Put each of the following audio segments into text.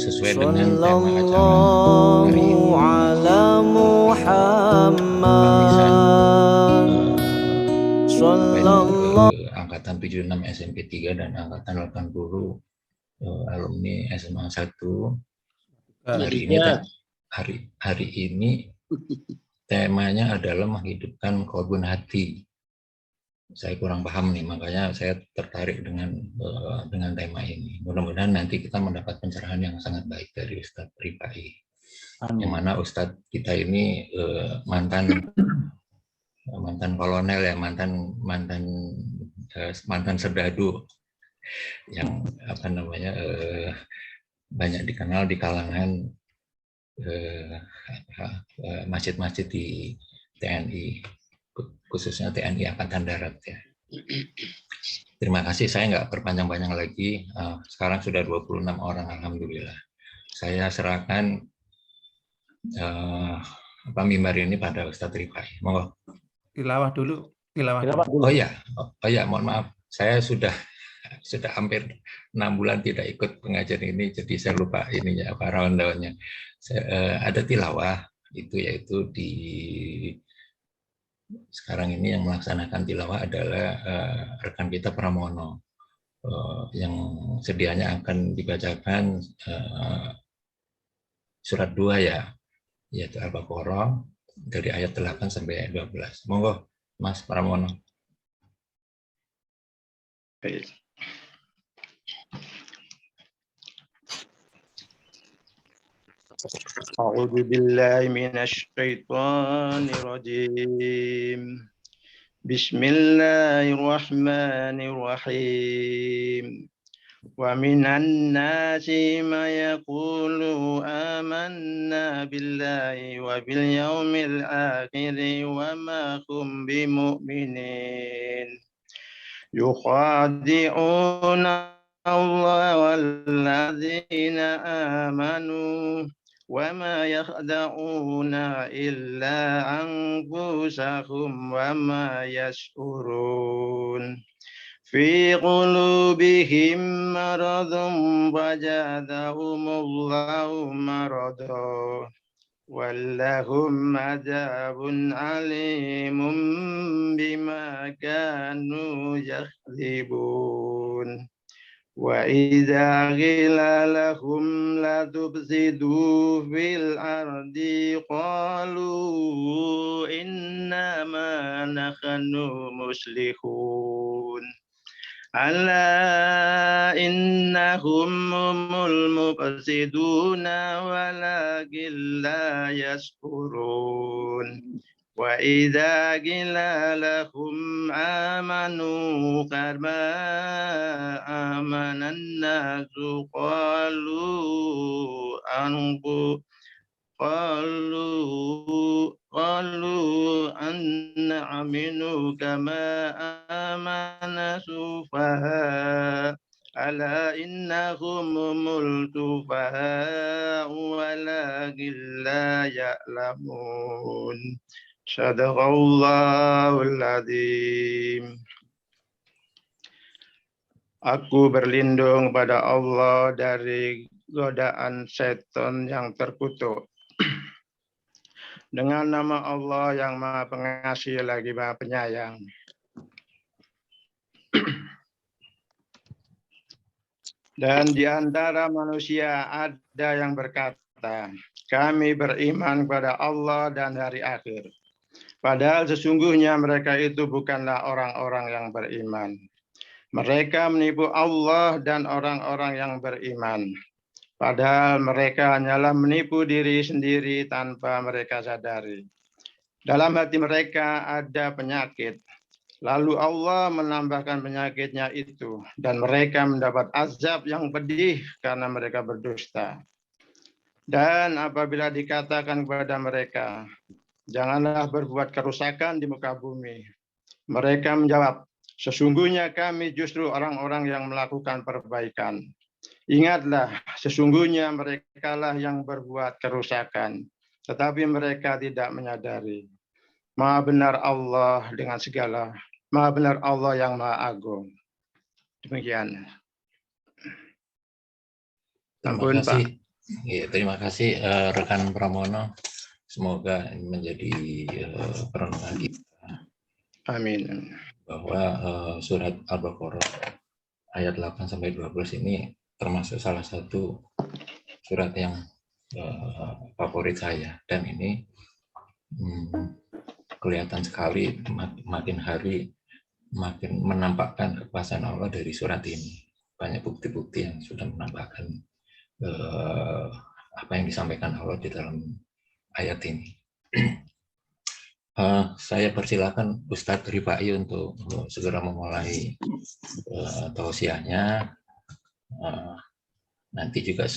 sesuai dengan tema acara hari ini. Angkatan 76 SMP 3 dan angkatan 80 alumni SMA 1. Hari ini temanya adalah menghidupkan korban hati. Saya kurang paham nih, makanya saya tertarik dengan tema ini. Mudah-mudahan nanti kita mendapat pencerahan yang sangat baik dari Ustadz Rifai. Yang mana Ustadz kita ini mantan kolonel ya, mantan serdadu yang banyak dikenal di kalangan masjid-masjid di TNI, khususnya TNI Angkatan Darat ya. Terima kasih, saya nggak perpanjang-panjang lagi. Sekarang sudah 26 orang, alhamdulillah. Saya serahkan mimbar ini pada Ustadz Rifai. Monggo. Tilawah dulu. Oh ya, mohon maaf. Saya sudah hampir 6 bulan tidak ikut pengajian ini, jadi saya lupa ininya apa rundown-nya. Ada tilawah yaitu di sekarang ini yang melaksanakan tilawah adalah rekan kita Pramono yang sedianya akan dibacakan surat 2 ya, yaitu Al-Baqarah dari ayat 8 sampai 12. Monggo Mas Pramono. A'udzu billahi minasyaitonir rajim. Bismillahirrahmanirrahim. Wa minan nasi ma yaqulu amanna billahi wa bil yaumil akhir wa ma hum bimu'minin. Yukhadi'una Allah walladzina amanu wa ma yakhda'una illa anfusahum wa ma yash'urun. Fi qulubihim maradun fazadahumullahu marada wallahum adzabun alimun bima kanu yakdzibun. Wa idza qila lahum la tufsidu fil ardi qalu innama nahnu muslihun. Ala innahum humul mufsiduna walakin la yashkurun. Wa idza qila lahum amanu kama amanan nasu qalu anna aminu kama amana sufaha ala innahum humul sufaha walakin la ya'lamun. Sadaqallahul adzim. Aku berlindung pada Allah dari godaan setan yang terkutuk. Dengan nama Allah yang Maha Pengasih lagi Maha Penyayang. Dan di antara manusia ada yang berkata, kami beriman kepada Allah dan hari akhir. Padahal sesungguhnya mereka itu bukanlah orang-orang yang beriman. Mereka menipu Allah dan orang-orang yang beriman. Padahal mereka hanyalah menipu diri sendiri tanpa mereka sadari. Dalam hati mereka ada penyakit. Lalu Allah menambahkan penyakitnya itu. Dan mereka mendapat azab yang pedih karena mereka berdusta. Dan apabila dikatakan kepada mereka, janganlah berbuat kerusakan di muka bumi. Mereka menjawab, sesungguhnya kami justru orang-orang yang melakukan perbaikan. Ingatlah, sesungguhnya merekalah yang berbuat kerusakan, tetapi mereka tidak menyadari. Maha benar Allah dengan segala, Maha benar Allah yang Maha Agung. Demikian. Terima kasih. Ya, terima kasih rekan Pramono. Semoga ini menjadi perenungan kita Amin. bahwa surat Al-Baqarah ayat 8 sampai 12 ini termasuk salah satu surat yang favorit saya, dan ini kelihatan sekali makin hari makin menampakkan kekuasaan Allah dari surat ini. Banyak bukti-bukti yang sudah menampakkan apa yang disampaikan Allah di dalam ayat ini. Saya persilakan Ustadz Rifai untuk segera memulai tausiahnya. Nanti juga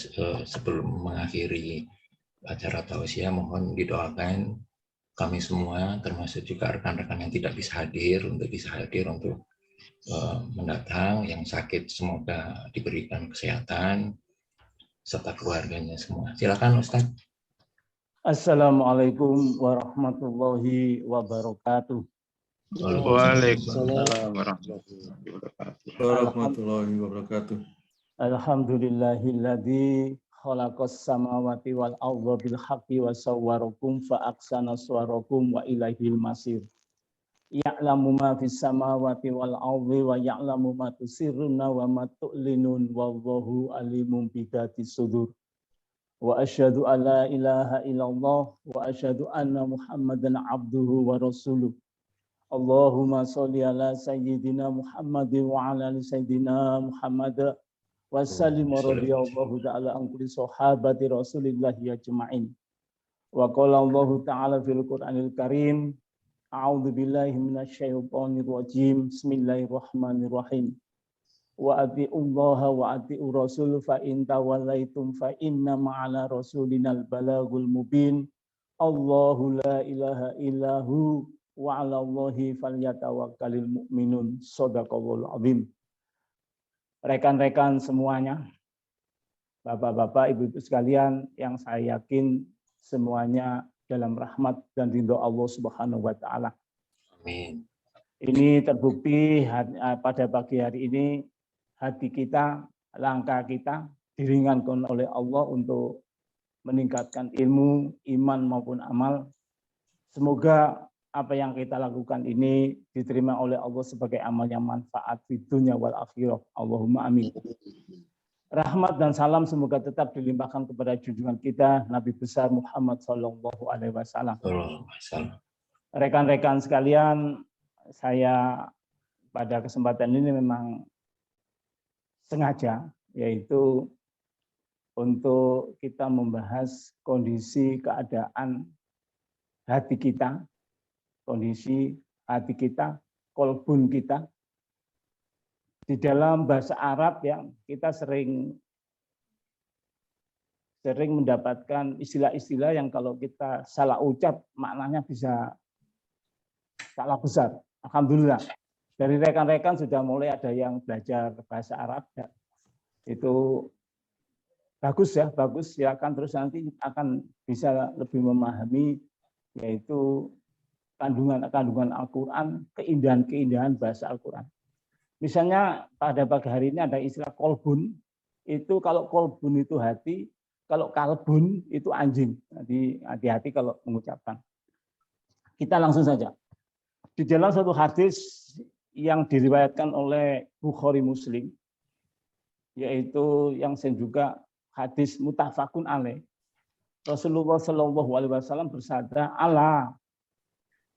sebelum mengakhiri acara tausiah, mohon didoakan kami semua, termasuk juga rekan-rekan yang tidak bisa hadir, untuk mendatang, yang sakit semoga diberikan kesehatan, serta keluarganya semua. Silakan Ustaz. Assalamualaikum warahmatullahi wabarakatuh. Waalaikumsalam warahmatullahi wabarakatuh. Alhamdulillahilladzi khalaqas samawati wal arda bil haqqi wa sawwarakum fa ahsana suwarakum wa ilaihil masir. Ya'lamu ma fis samawati wal ardi wa ya'lamu ma tusirruna wa ma tu'linun wallahu alimun bidatis sudur. Wa asyhadu an la ilaha illallah wa asyhadu anna Muhammadan abduhu wa rasuluh. Allahumma sholli ala sayyidina Muhammadin wa ala ali sayyidina Muhammad wa sallim radhiyallahu ta'ala an kulli sahabati Rasulillah ajma'in. Wa qala Allah ta'ala fil Qur'anil Karim, a'udzu billahi minasyaitonir rajim. Bismillahirrahmanirrahim. Wa atiullaha wa atiur rasul fa in tawallaitum fa inna ma'ala rasulinal balagul mubin. Allahu la ilaha illahu wa 'alallahi falyatawakkalul mu'minun. Shadaqallahul azim. Rekan-rekan semuanya, Bapak-bapak, Ibu-ibu sekalian yang saya yakin semuanya dalam rahmat dan ridho Allah Subhanahu wa taala. Amin. Ini terbukti pada pagi hari ini hati kita, langkah kita diringankan oleh Allah untuk meningkatkan ilmu, iman maupun amal. Semoga apa yang kita lakukan ini diterima oleh Allah sebagai amal yang manfaat di dunia wal akhirah. Allahumma amin. Rahmat dan salam semoga tetap dilimpahkan kepada junjungan kita Nabi besar Muhammad Sallallahu Alaihi Wasallam. Rekan-rekan sekalian, saya pada kesempatan ini memang sengaja, yaitu untuk kita membahas kondisi keadaan hati kita, kondisi hati kita, kolbun kita. Di dalam bahasa Arab yang kita sering mendapatkan istilah-istilah yang kalau kita salah ucap maknanya bisa salah besar. Alhamdulillah. Dari rekan-rekan sudah mulai ada yang belajar bahasa Arab. Ya. Itu bagus ya, bagus. Silakan terus nanti akan bisa lebih memahami yaitu kandungan Al-Quran, keindahan bahasa Al-Quran. Misalnya pada pagi hari ini ada istilah kolbun. Itu kalau kolbun itu hati, kalau kalbun itu anjing. Jadi hati-hati kalau mengucapkan. Kita langsung saja. Di dalam satu hadis yang diriwayatkan oleh Bukhari Muslim, yaitu yang juga hadis muttafaqun alaih. Rasulullah Shallallahu Alaihi Wasallam bersabda, "Ala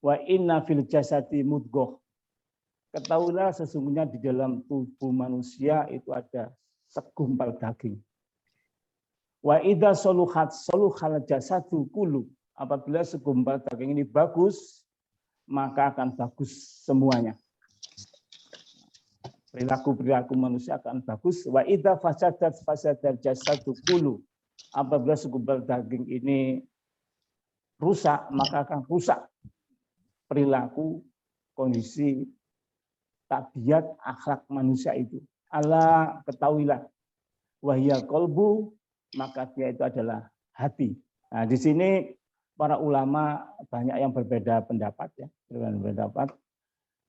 wa inna fil jasadi mudghah." Ketahuilah sesungguhnya di dalam tubuh manusia itu ada segumpal daging. Wa idza saluhat saluhal jasadu kullu. Apabila segumpal daging ini bagus, maka akan bagus semuanya. Perilaku manusia akan bagus. Wa idza fasadat fasadal jasadu kullu. Apabila segumpal daging ini rusak, maka akan rusak perilaku, kondisi, tabiat, akhlak manusia itu. Ala ketahuilah, wahya kolbu, maka dia itu adalah hati. Nah, di sini para ulama banyak yang berbeda pendapat ya,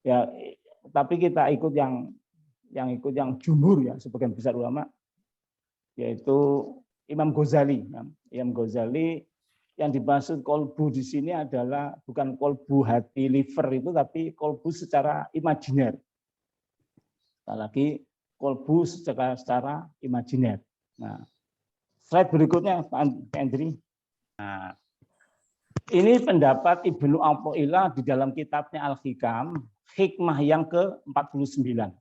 ya, tapi kita ikut yang jumhur ya, sebagian besar ulama, yaitu Imam Ghazali. Imam Ghazali yang dimaksud kolbu di sini adalah bukan kolbu hati liver itu, tapi kolbu secara imajiner. Lagi kolbu secara imajiner. Nah, slide berikutnya Pak Andri. Nah, ini pendapat Ibnu Athaillah di dalam kitabnya Al-Hikam, hikmah yang ke-49.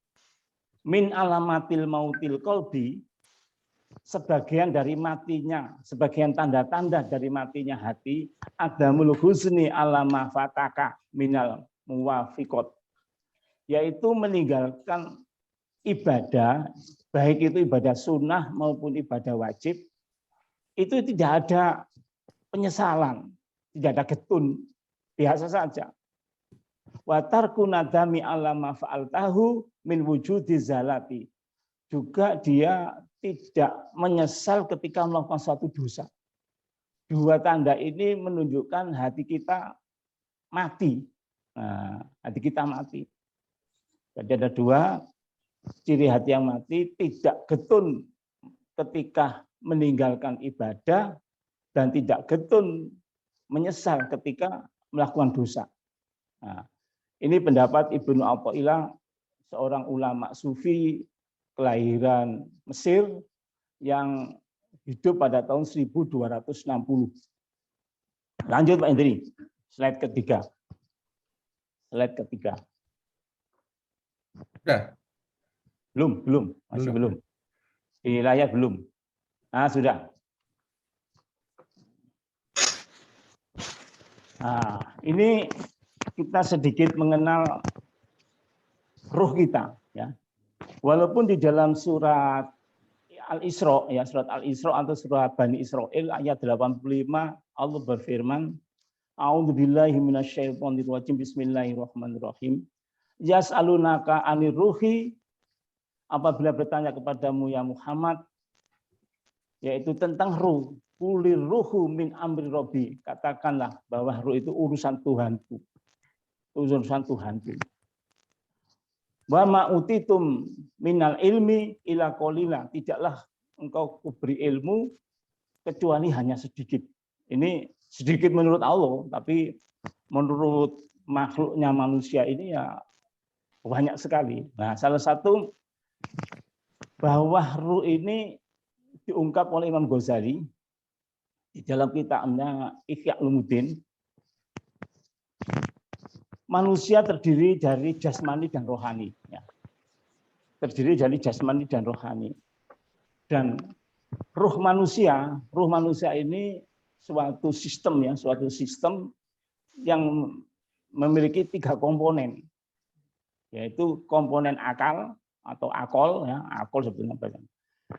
Min alamatil mautil qalbi, sebagian dari matinya, sebagian tanda-tanda dari matinya hati, adamul husni alama fataka minal muwafiqat, yaitu meninggalkan ibadah, baik itu ibadah sunnah maupun ibadah wajib, itu tidak ada penyesalan, tidak ada getun, biasa saja. Wa tarku nadami alama fa'altahu min wujudi zalati. Juga dia tidak menyesal ketika melakukan suatu dosa. Dua tanda ini menunjukkan hati kita mati. Nah, hati kita mati. Jadi ada dua ciri hati yang mati, tidak getun ketika meninggalkan ibadah dan tidak getun menyesal ketika melakukan dosa. Nah, ini pendapat Ibnu Athaillah, seorang ulama sufi kelahiran Mesir yang hidup pada tahun 1260. Lanjut Pak Indri, slide ketiga. Slide ketiga. Sudah. Belum, masih belum. Di layar belum. Nah, sudah. Nah, ini kita sedikit mengenal ruh kita, ya. Walaupun di dalam surat Al-Isra, ya, surat Al-Isra atau surat Bani Israil ayat 85 Allah berfirman, A'udzubillahi minasyaitonirrajim, bismillahirrahmanirrahim. Yas'alunaka 'anir ruhi, apabila bertanya kepadamu ya Muhammad, yaitu tentang ruh. Kulir ruhu min amri robbi, katakanlah bahwa ruh itu urusan Tuhanku. Urusan Tuhanku. Wa ma utitum minal ilmi ila qalila, tidaklah engkau kuberi ilmu kecuali hanya sedikit. Ini sedikit menurut Allah, tapi menurut makhluknya manusia ini ya banyak sekali. Nah, salah satu bahwa ruh ini diungkap oleh Imam Ghazali di dalam kitabnya Ihya Ulumuddin. Manusia terdiri dari jasmani dan rohani. Ya. Terdiri dari jasmani dan rohani. Dan ruh manusia ini suatu sistem, ya, suatu sistem yang memiliki 3 komponen, yaitu komponen akal atau akol, ya, akol sebetulnya.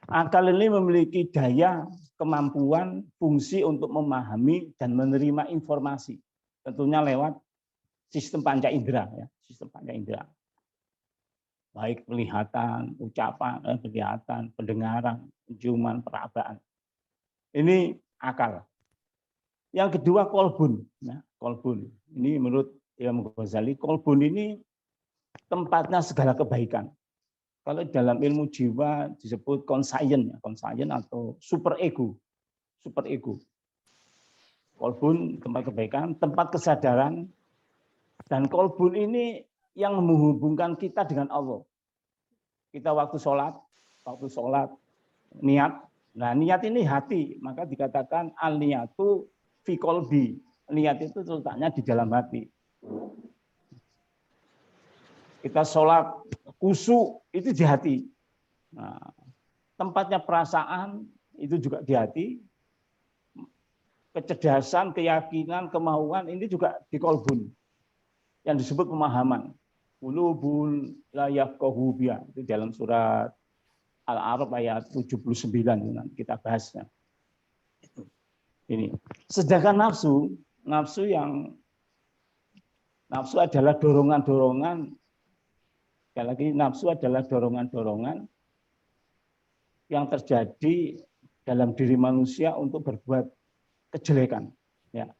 Akal ini memiliki daya, kemampuan, fungsi untuk memahami dan menerima informasi, tentunya lewat sistem panca indera, ya, sistem panca indera. Baik penglihatan, ucapan, penglihatan, pendengaran, penciuman, perabaan. Ini akal. Yang kedua kolbun, ya, kolbun. Ini menurut Imam Ghazali, kolbun ini tempatnya segala kebaikan. Kalau dalam ilmu jiwa disebut conscience, ya, conscience atau super ego. Super ego. Kolbun tempat kebaikan, tempat kesadaran. Dan kolbun ini yang menghubungkan kita dengan Allah. Kita waktu sholat niat. Nah, niat ini hati, maka dikatakan al-niyatu fi qalbi. Niat itu letaknya di dalam hati. Kita sholat khusyuk itu di hati. Nah, tempatnya perasaan itu juga di hati. Kecerdasan, keyakinan, kemauan ini juga di kolbun. Yang disebut pemahaman. Qulubun la yafqahu biha, itu dalam surat Al-A'raf ayat 79, nanti kita bahasnya. Ini. Sedangkan nafsu adalah dorongan-dorongan. Sekali lagi, nafsu adalah dorongan-dorongan yang terjadi dalam diri manusia untuk berbuat kejelekan. Ya.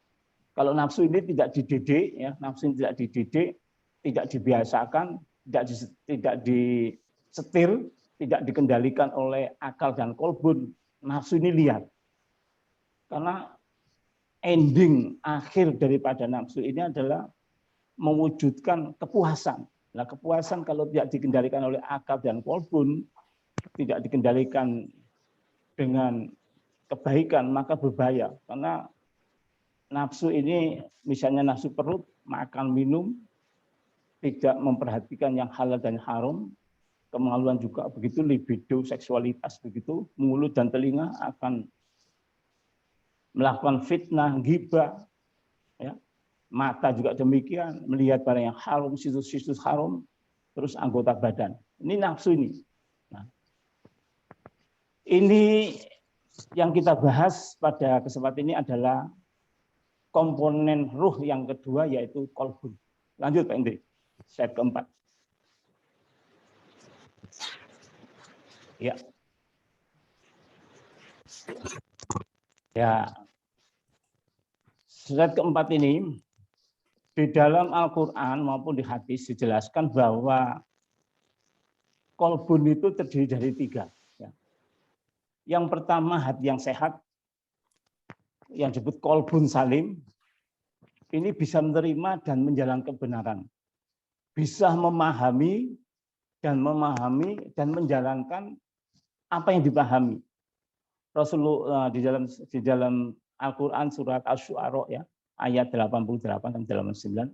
Kalau nafsu ini tidak dididik, ya, nafsu ini tidak dididik, tidak dibiasakan, tidak disetir, tidak dikendalikan oleh akal dan kolbun, nafsu ini liar. Karena ending akhir daripada nafsu ini adalah mewujudkan kepuasan. Nah, kepuasan kalau tidak dikendalikan oleh akal dan kolbun, tidak dikendalikan dengan kebaikan, maka berbahaya. Karena nafsu ini, misalnya nafsu perut, makan, minum, tidak memperhatikan yang halal dan haram, kemaluan juga begitu, libido, seksualitas begitu, mulut dan telinga akan melakukan fitnah, ghibah, ya. Mata juga demikian, melihat barang yang haram, situs-situs haram, terus anggota badan. Ini nafsu ini. Nah, ini yang kita bahas pada kesempatan ini adalah komponen ruh yang kedua, yaitu kolbun. Lanjut Pak Indri, slide keempat. Ya. Ya. Slide keempat ini, di dalam Al-Quran maupun di hadis dijelaskan bahwa kolbun itu terdiri dari 3. Ya. Yang pertama hati yang sehat, yang disebut kolbun salim, ini bisa menerima dan menjalankan kebenaran. Bisa memahami dan menjalankan apa yang dipahami. Rasulullah di dalam Al-Quran surat Asy-Syu'ara ya, ayat 88 dan 89.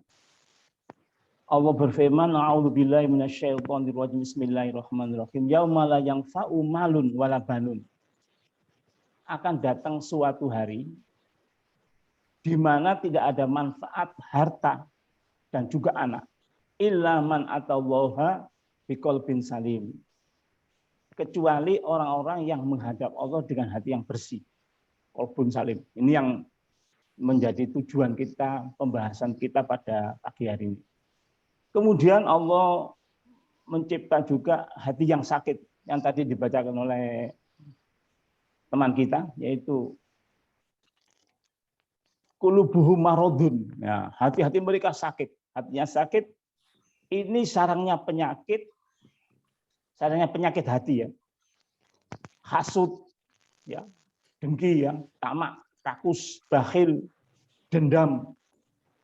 Allah berfirman, "A'udzubillahi minasyaitonirrajim. Bismillahirrahmanirrahim. Yauma la yanfa'u malun wala banun." Akan datang suatu hari di mana tidak ada manfaat harta dan juga anak. Illa man atallaha biqalbin salim. Kecuali orang-orang yang menghadap Allah dengan hati yang bersih. Qalbun salim. Ini yang menjadi tujuan kita, pembahasan kita pada pagi hari ini. Kemudian Allah mencipta juga hati yang sakit, yang tadi dibacakan oleh teman kita, yaitu qulubuhum maradun. Ya, hati-hati mereka sakit. Hatinya sakit, ini sarangnya penyakit hati ya. Hasud, ya, dengki, ya, tamak, rakus, bakhil, dendam,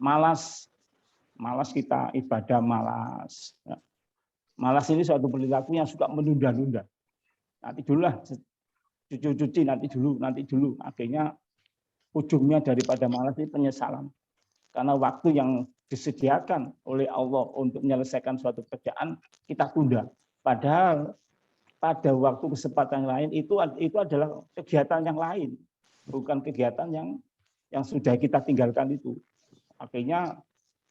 malas kita ibadah malas. Ya. Malas ini suatu perilaku yang suka menunda-nunda. Nanti dulu lah, cuci nanti dulu. Akhirnya ujungnya daripada malas ini penyesalan. Karena waktu yang disediakan oleh Allah untuk menyelesaikan suatu pekerjaan kita tunda. Padahal pada waktu kesempatan yang lain itu adalah kegiatan yang lain, bukan kegiatan yang sudah kita tinggalkan itu. Akhirnya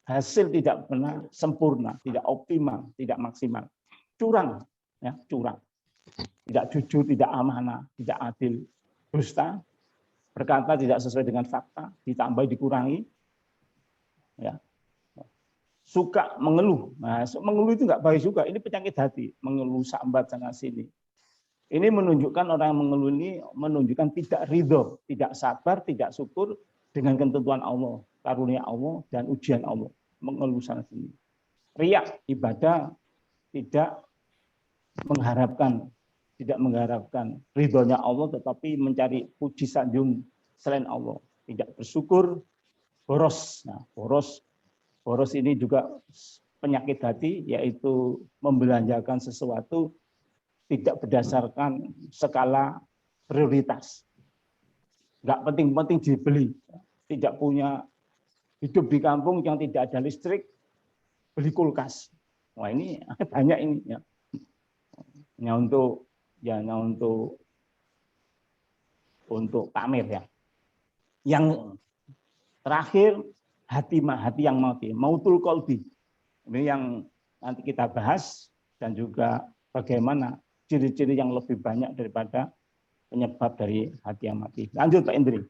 hasil tidak pernah sempurna, tidak optimal, tidak maksimal. Curang, ya, curang. Tidak jujur, tidak amanah, tidak adil, dusta, berkata tidak sesuai dengan fakta, ditambah dikurangi. Ya. Suka mengeluh. Nah, mengeluh itu enggak baik juga. Ini penyakit hati, mengeluh sambat sana sini. Ini menunjukkan orang yang mengeluh ini menunjukkan tidak ridho, tidak sabar, tidak syukur dengan ketentuan Allah, karunia Allah dan ujian Allah. Mengeluh sana sini. Riya, ibadah tidak mengharapkan ridhonya Allah, tetapi mencari puji sanjung selain Allah. Tidak bersyukur, boros. Nah, boros ini juga penyakit hati, yaitu membelanjakan sesuatu tidak berdasarkan skala prioritas. Enggak penting-penting dibeli. Tidak punya, hidup di kampung yang tidak ada listrik, beli kulkas. Wah, ini banyak ini ya. Untuk pamer ya. Yang terakhir hati yang mautul qalbi. Ini yang nanti kita bahas dan juga bagaimana ciri-ciri yang lebih banyak daripada penyebab dari hati yang mati. Lanjut Pak Indri.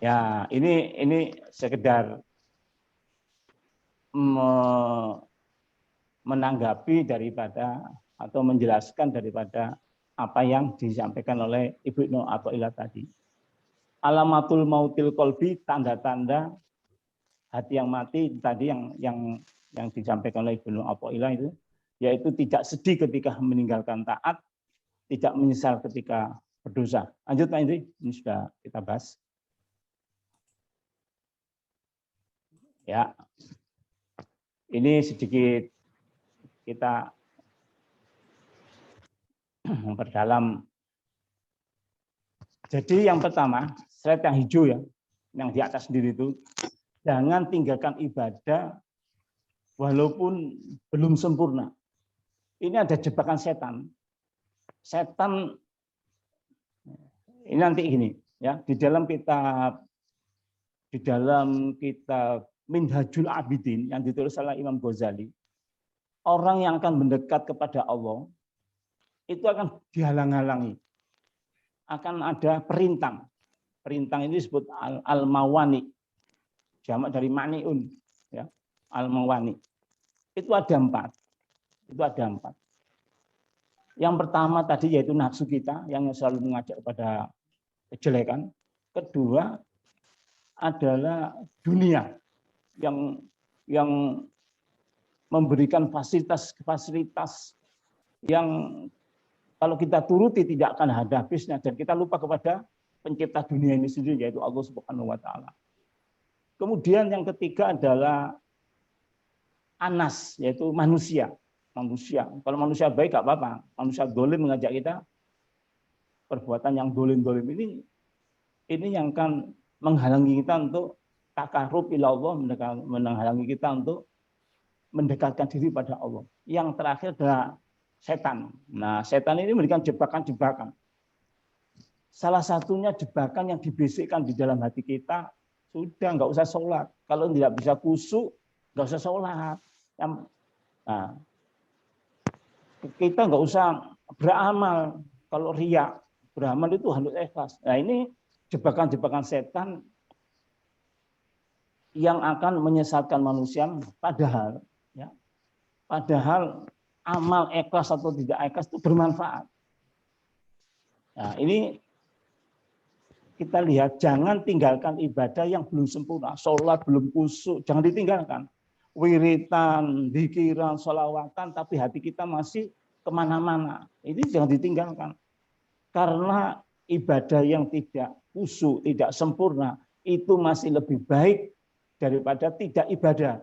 Ya, ini sekedar menanggapi daripada atau menjelaskan daripada apa yang disampaikan oleh Ibu Ibnu Athaillah tadi. Alamatul mautil qalbi, tanda-tanda hati yang mati tadi yang disampaikan oleh Ibnu Athaillah itu yaitu tidak sedih ketika meninggalkan taat, tidak menyesal ketika berdosa. Lanjut Pak Indri, ini sudah kita bahas. Ya, ini sedikit kita memperdalam. Jadi yang pertama, slide yang hijau ya, yang di atas sendiri itu, jangan tinggalkan ibadah walaupun belum sempurna. Ini ada jebakan setan. Setan ini nanti gini ya, di dalam kitab Minhajul Abidin yang ditulis oleh Imam Ghazali, orang yang akan mendekat kepada Allah itu akan dihalang-halangi. Akan ada perintang. Perintang ini disebut al-mawani. Jamak dari maniun ya. Al-mawani. Itu ada 4. Itu ada 4. Yang pertama tadi yaitu nafsu kita yang selalu mengajak kepada kejelekan. Kedua adalah dunia yang memberikan fasilitas yang kalau kita turuti tidak akan ada habisnya dan kita lupa kepada pencipta dunia ini sendiri yaitu Allah Subhanahu wa taala. Kemudian yang ketiga adalah anas yaitu manusia. Kalau manusia baik gak apa-apa. Manusia dolim mengajak kita perbuatan yang dolim-dolim ini yang akan menghalangi kita untuk takarub ila Allah, menghalangi kita untuk mendekatkan diri pada Allah. Yang terakhir adalah setan. Nah, setan ini memberikan jebakan-jebakan. Salah satunya jebakan yang dibisikkan di dalam hati kita, sudah nggak usah sholat. Kalau tidak bisa khusyuk, nggak usah sholat. Nah, kita nggak usah beramal. Kalau riya, beramal itu harus ikhlas. Nah, ini jebakan-jebakan setan yang akan menyesatkan manusia, padahal amal ikhlas atau tidak ikhlas itu bermanfaat. Nah, ini kita lihat, jangan tinggalkan ibadah yang belum sempurna, sholat belum khusyuk, jangan ditinggalkan. Wiritan, dzikiran, sholawatan, tapi hati kita masih kemana-mana. Ini jangan ditinggalkan. Karena ibadah yang tidak khusyuk, tidak sempurna, itu masih lebih baik daripada tidak ibadah.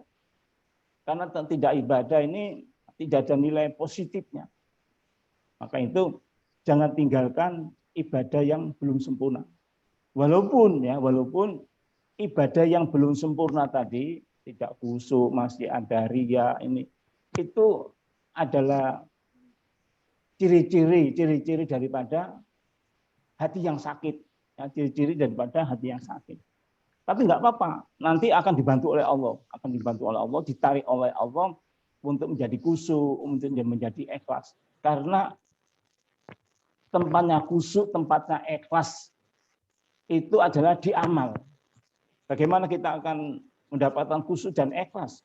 Karena tidak ibadah ini tidak ada nilai positifnya. Maka itu jangan tinggalkan ibadah yang belum sempurna. Walaupun ibadah yang belum sempurna tadi tidak khusyuk, masih ada riya, ini itu adalah ciri-ciri daripada hati yang sakit, ya, ciri-ciri daripada hati yang sakit. Tapi nggak apa-apa, nanti akan dibantu oleh Allah, ditarik oleh Allah untuk menjadi khusyuk, untuk menjadi ikhlas. Karena tempatnya khusyuk, tempatnya ikhlas itu adalah di amal. Bagaimana kita akan mendapatkan khusyuk dan ikhlas?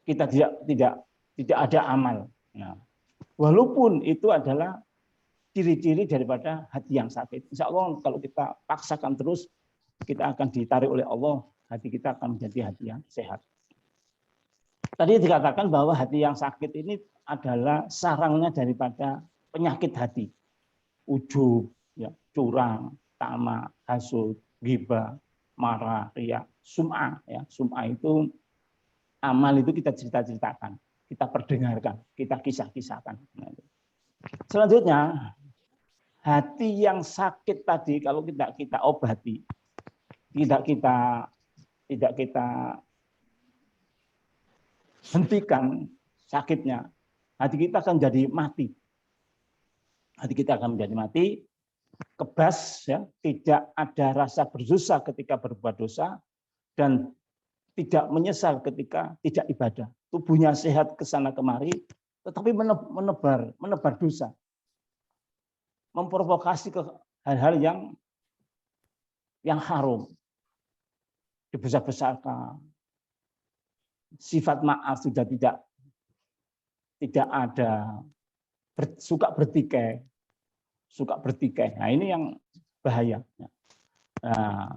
Kita tidak ada amal. Nah, walaupun itu adalah ciri-ciri daripada hati yang sakit. Insya Allah kalau kita paksakan terus, kita akan ditarik oleh Allah, hati kita akan menjadi hati yang sehat. Tadi dikatakan bahwa hati yang sakit ini adalah sarangnya daripada penyakit hati. Ujub, ya, curang, tamak, hasud, ghibah, marah, riya, sum'ah. Ya. Sum'ah itu amal itu kita cerita-ceritakan, kita perdengarkan, kita kisah-kisahkan. Selanjutnya, hati yang sakit tadi kalau tidak kita obati, tidak kita hentikan sakitnya, hati kita akan jadi mati. Hati kita akan menjadi mati, kebas, ya, tidak ada rasa berdosa ketika berbuat dosa, dan tidak menyesal ketika tidak ibadah. Tubuhnya sehat kesana kemari, tetapi menebar dosa, memprovokasi ke hal-hal yang haram, dibesar-besarkan, sifat maaf sudah tidak ada, suka bertikai. Nah, ini yang bahaya. Nah,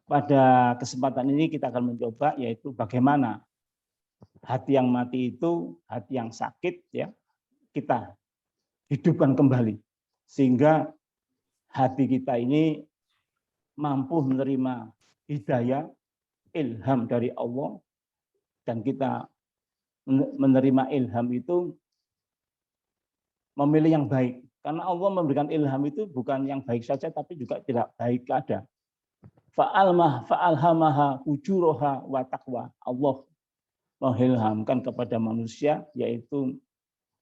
pada kesempatan ini kita akan mencoba yaitu bagaimana hati yang mati itu hati yang sakit, ya, kita hidupkan kembali sehingga hati kita ini mampu menerima hidayah, ilham dari Allah, dan kita menerima ilham itu memilih yang baik. Karena Allah memberikan ilham itu bukan yang baik saja, tapi juga tidak baik ada. Fa'alhamaha ujuraha wa taqwa. Allah mengilhamkan kepada manusia, yaitu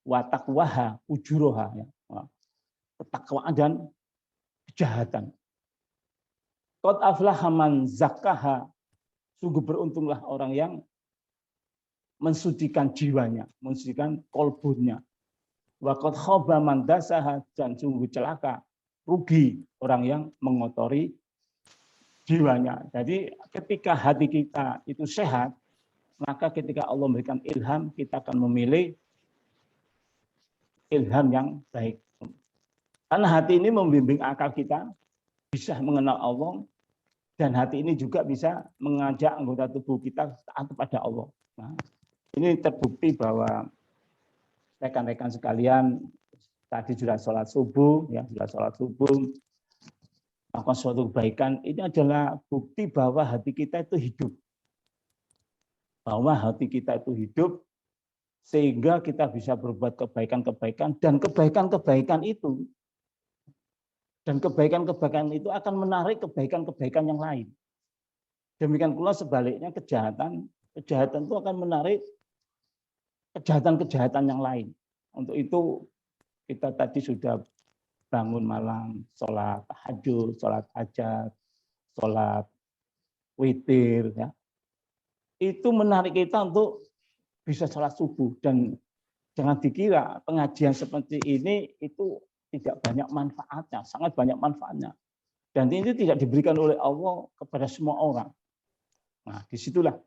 wa taqwaha ujuraha, ya, ketakwaan dan kejahatan. Qad aflaha man zakkaha. Sungguh beruntunglah orang yang mensucikan jiwanya, mensucikan kolbunya. Wa qad khaba man dasaha, dan sungguh celaka, rugi orang yang mengotori jiwanya. Jadi ketika hati kita itu sehat, maka ketika Allah memberikan ilham, kita akan memilih ilham yang baik. Karena hati ini membimbing akal kita, bisa mengenal Allah, dan hati ini juga bisa mengajak anggota tubuh kita taat kepada Allah. Nah, ini terbukti bahwa rekan-rekan sekalian tadi sudah sholat subuh, ya, sudah sholat subuh, melakukan suatu kebaikan. Ini adalah bukti bahwa hati kita itu hidup. Bahwa hati kita itu hidup sehingga kita bisa berbuat kebaikan-kebaikan, dan kebaikan-kebaikan itu akan menarik kebaikan-kebaikan yang lain. Demikian pula sebaliknya kejahatan itu akan menarik kejahatan-kejahatan yang lain. Untuk itu kita tadi sudah bangun malam, sholat tahajud, sholat hajat, sholat witir, ya. Itu menarik kita untuk bisa sholat subuh. Dan jangan dikira pengajian seperti ini itu tidak banyak manfaatnya, sangat banyak manfaatnya. Dan ini tidak diberikan oleh Allah kepada semua orang. Nah, disitulah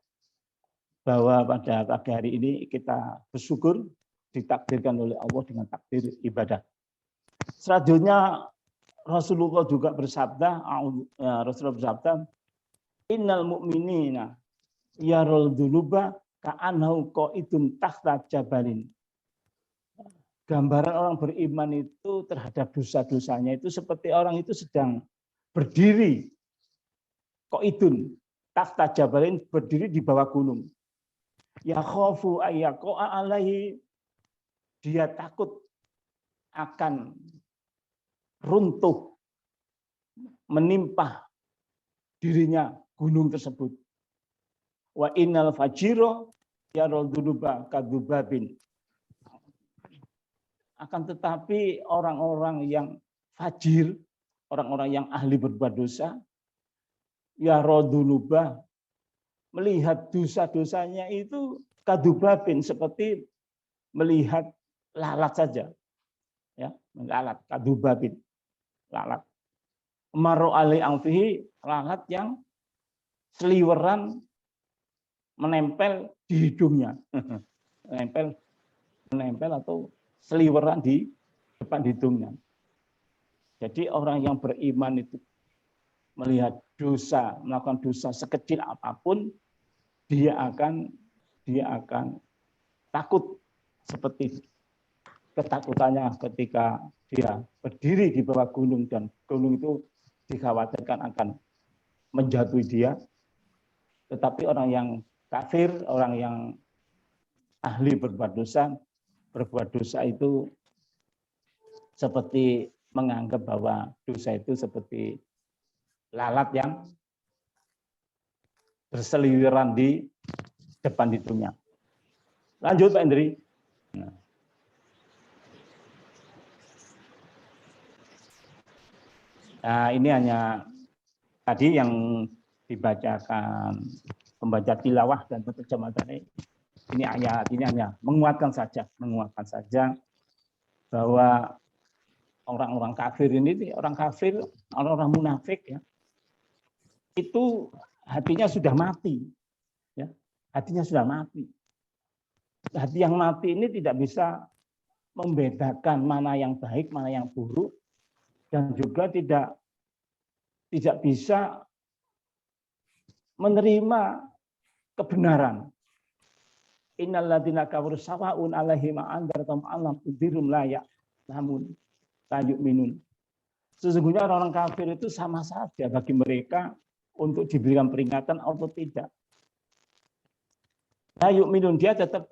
bahwa pada pagi hari ini kita bersyukur ditakdirkan oleh Allah dengan takdir ibadah. Selanjutnya Rasulullah juga bersabda, innal mu'minina yarul dunuba ka'annahu qa'idun tahta jabalin. Gambaran orang beriman itu terhadap dosa-dosanya itu seperti orang itu sedang berdiri, qa'idun tahta jabalin, berdiri di bawah gunung. Ya khafu ayyaqa'a alaihi, dia takut akan runtuh menimpa dirinya gunung tersebut. Wa innal fajiro yarul dunuba kadubabin. Akan tetapi orang-orang yang fajir, orang-orang yang ahli berbuat dosa, yarul dunuba, melihat dosa-dosanya itu kadubabin, seperti melihat lalat saja. Ya, lalat, kadubabin, lalat. Maru ali angfihi, lalat yang seliweran menempel di hidungnya. menempel atau seliweran di depan hidungnya. Jadi orang yang beriman itu melihat dosa, melakukan dosa sekecil apapun, dia akan takut, seperti ketakutannya ketika dia berdiri di bawah gunung, dan gunung itu dikhawatirkan akan menjatuhi dia. Tetapi orang yang kafir, orang yang ahli berbuat dosa itu seperti menganggap bahwa dosa itu seperti lalat yang berseliweran di depan hidungnya. Lanjut Pak Indri. Nah, ini hanya tadi yang dibacakan pembaca tilawah dan terjemah tadi. Ini ayat ini hanya menguatkan saja bahwa orang-orang kafir ini, orang-orang munafik, ya, itu hatinya sudah mati, ya, hatinya sudah mati. Hati yang mati ini tidak bisa membedakan mana yang baik, mana yang buruk, dan juga tidak bisa menerima kebenaran. Innal ladzina kafaru sawaun 'alaihim andartum alam tudhirum la ya'lamun la yu'minun. Sesungguhnya orang-orang kafir itu sama saja bagi mereka untuk diberikan peringatan atau tidak. La yu'minun, dia tetap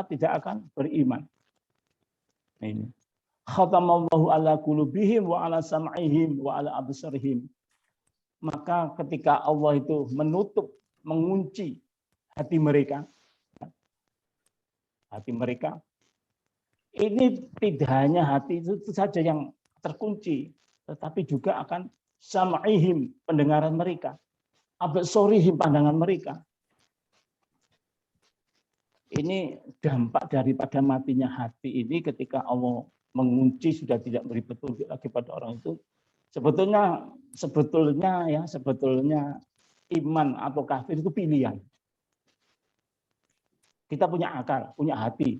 tidak akan beriman. Ini. Khatamallahu ala qulubihim wa ala sam'ihim wa ala absarihim. Maka ketika Allah itu menutup, mengunci hati mereka, ini tidak hanya hati itu saja yang terkunci, tetapi juga akan sam'ihim, pendengaran mereka, absarihim, pandangan mereka. Ini dampak daripada matinya hati ini ketika Allah mengunci, sudah tidak beri petunjuk lagi pada orang itu. Sebetulnya iman atau kafir itu pilihan. Kita punya akal, punya hati.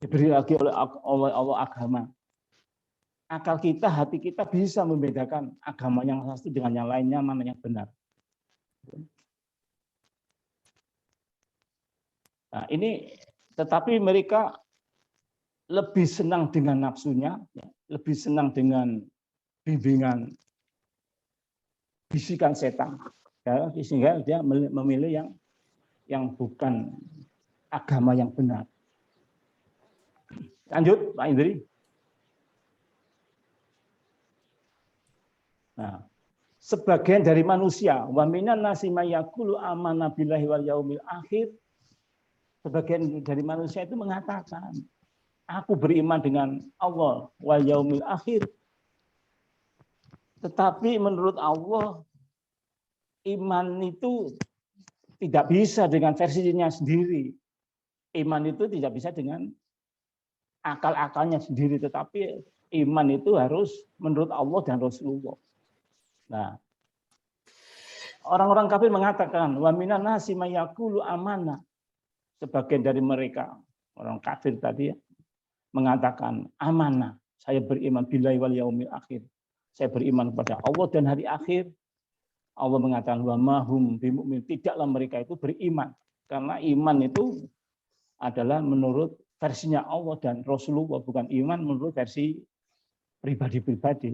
Diberi lagi oleh Allah agama. Akal kita, hati kita bisa membedakan agama yang satu dengan yang lainnya, mana yang benar. Nah, ini tetapi mereka lebih senang dengan nafsunya, lebih senang dengan bimbingan bisikan setan, ya, sehingga dia memilih yang bukan agama yang benar. Lanjut, Pak Indri. Nah, sebagian dari manusia, wa minan nasi may yaqulu amanna billahi wal yaumil akhir. Sebagian dari manusia itu mengatakan, aku beriman dengan Allah wal yaumil akhir. Tetapi menurut Allah, iman itu tidak bisa dengan versinya sendiri. Iman itu tidak bisa dengan akal-akalnya sendiri. Tetapi iman itu harus menurut Allah dan Rasulullah. Nah, orang-orang kafir mengatakan, wa minan nasi may yaqulu amanah. Sebagian dari mereka, orang kafir tadi, mengatakan amanah. Saya beriman billahi wal yaumil akhir. Saya beriman kepada Allah dan hari akhir. Allah mengatakan wa mahum bimumin, tidaklah mereka itu beriman, karena iman itu adalah menurut versinya Allah dan Rasulullah, bukan iman menurut versi pribadi-pribadi.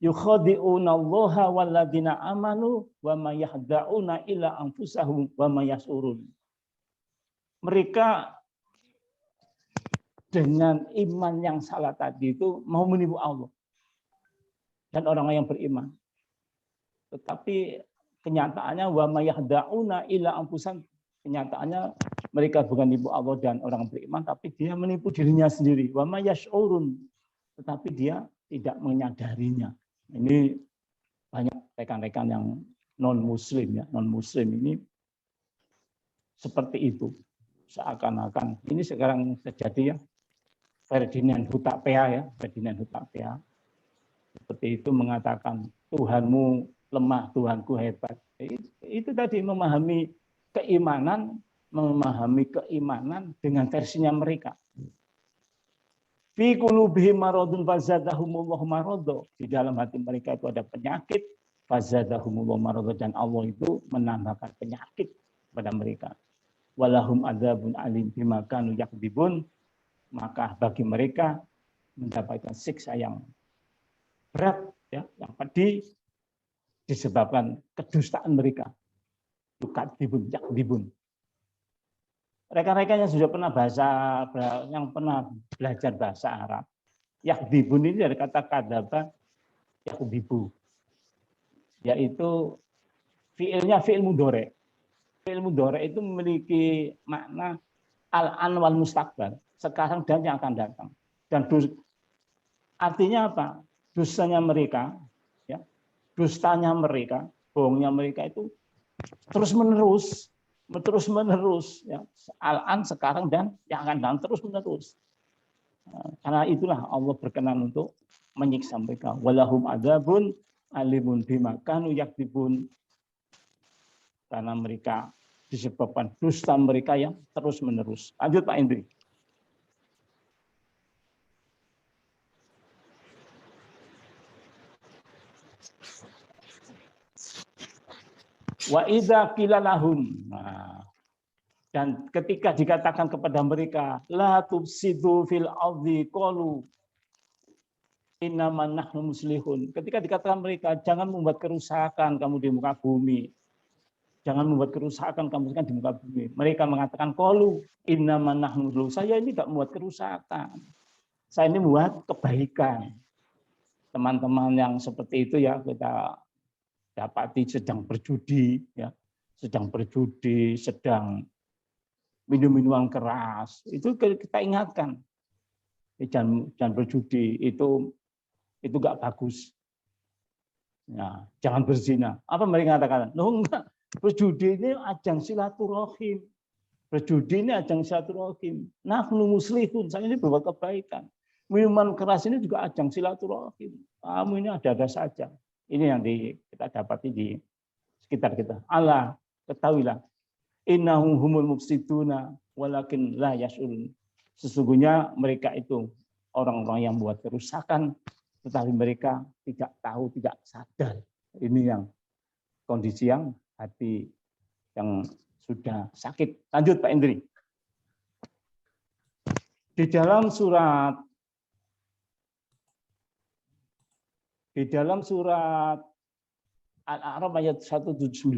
Yukhadi'una Allaha walladzina amanu wa ma yahda'una illa anfusahum wa ma yash'urun. Mereka dengan iman yang salah tadi itu mau menipu Allah dan orang yang beriman. Tetapi kenyataannya wa may yahda'una illa anfusahum, kenyataannya mereka bukan menipu Allah dan orang beriman, tapi dia menipu dirinya sendiri. Wa may yash'urun, tetapi dia tidak menyadarinya. Ini banyak rekan-rekan yang non-muslim, ya, non-muslim ini seperti itu. Seakan-akan ini sekarang terjadi, ya, Ferdinand Hutapea, ya, Ferdinand Hutapea seperti itu mengatakan Tuhanmu lemah, Tuhanku hebat. Itu tadi memahami keimanan dengan versinya mereka. Fi qulubihim maradun fazadahumullahu marada. Di dalam hati mereka itu ada penyakit, fazadahumullahu marada, dan Allah itu menambahkan penyakit pada mereka. Walahum adzabun alim bima kanu yakdzibun, maka bagi mereka mendapatkan siksa yang berat, ya, yang pedih disebabkan kedustaan mereka. Yukadzibun, yakdzibun. Rekan-rekan yang sudah pernah belajar bahasa Arab, yakdzibun ini dari kata kadzaba yakdzibu, yaitu fiilnya fiil mudhari. Fiil mudhari itu memiliki makna al-an wal mustaqbal, sekarang dan yang akan datang. Dan artinya apa? Dustanya mereka, ya, dustanya mereka, bohongnya mereka itu terus menerus, ya, al-an sekarang dan yang akan datang, terus menerus. Karena itulah Allah berkenan untuk menyiksa mereka. Walahum adzabun alimun bima kanu yakdzibun, karena mereka disebabkan dusta mereka yang terus menerus. Lanjut Pak Indri. Wa idza qila lahum. Nah, Dan ketika dikatakan kepada mereka, la tufsidu fil ardi qalu innaman nahnu muslihun. Ketika dikatakan mereka, jangan membuat kerusakan kamu di muka bumi. Jangan membuat kerusakan kamu di muka bumi. Mereka mengatakan, qalu innaman nahnu muslihun. Saya ini tidak membuat kerusakan. Saya ini membuat kebaikan. Teman-teman yang seperti itu ya kita dapati sedang berjudi, ya, sedang berjudi, sedang minum minuman keras, itu kita ingatkan, jangan berjudi, itu nggak bagus. Ya, jangan berzina. Apa mereka katakan? Loh enggak, berjudi ini ajang silaturahim. Berjudi ini ajang silaturahim. Nahnu muslihun, saya ini berbuat kebaikan. Minuman keras ini juga ajang silaturahim. Kamu ini ada-ada saja. Ini yang kita dapati di sekitar kita. Allah, ketahuilah. Innahum humul mufsiduna walakin la yash'urun. Sesungguhnya mereka itu orang-orang yang membuat kerusakan, tetapi mereka tidak tahu, tidak sadar. Ini yang kondisi yang hati yang sudah sakit. Lanjut Pak Indri. Di dalam surat Al-A'raf ayat 179.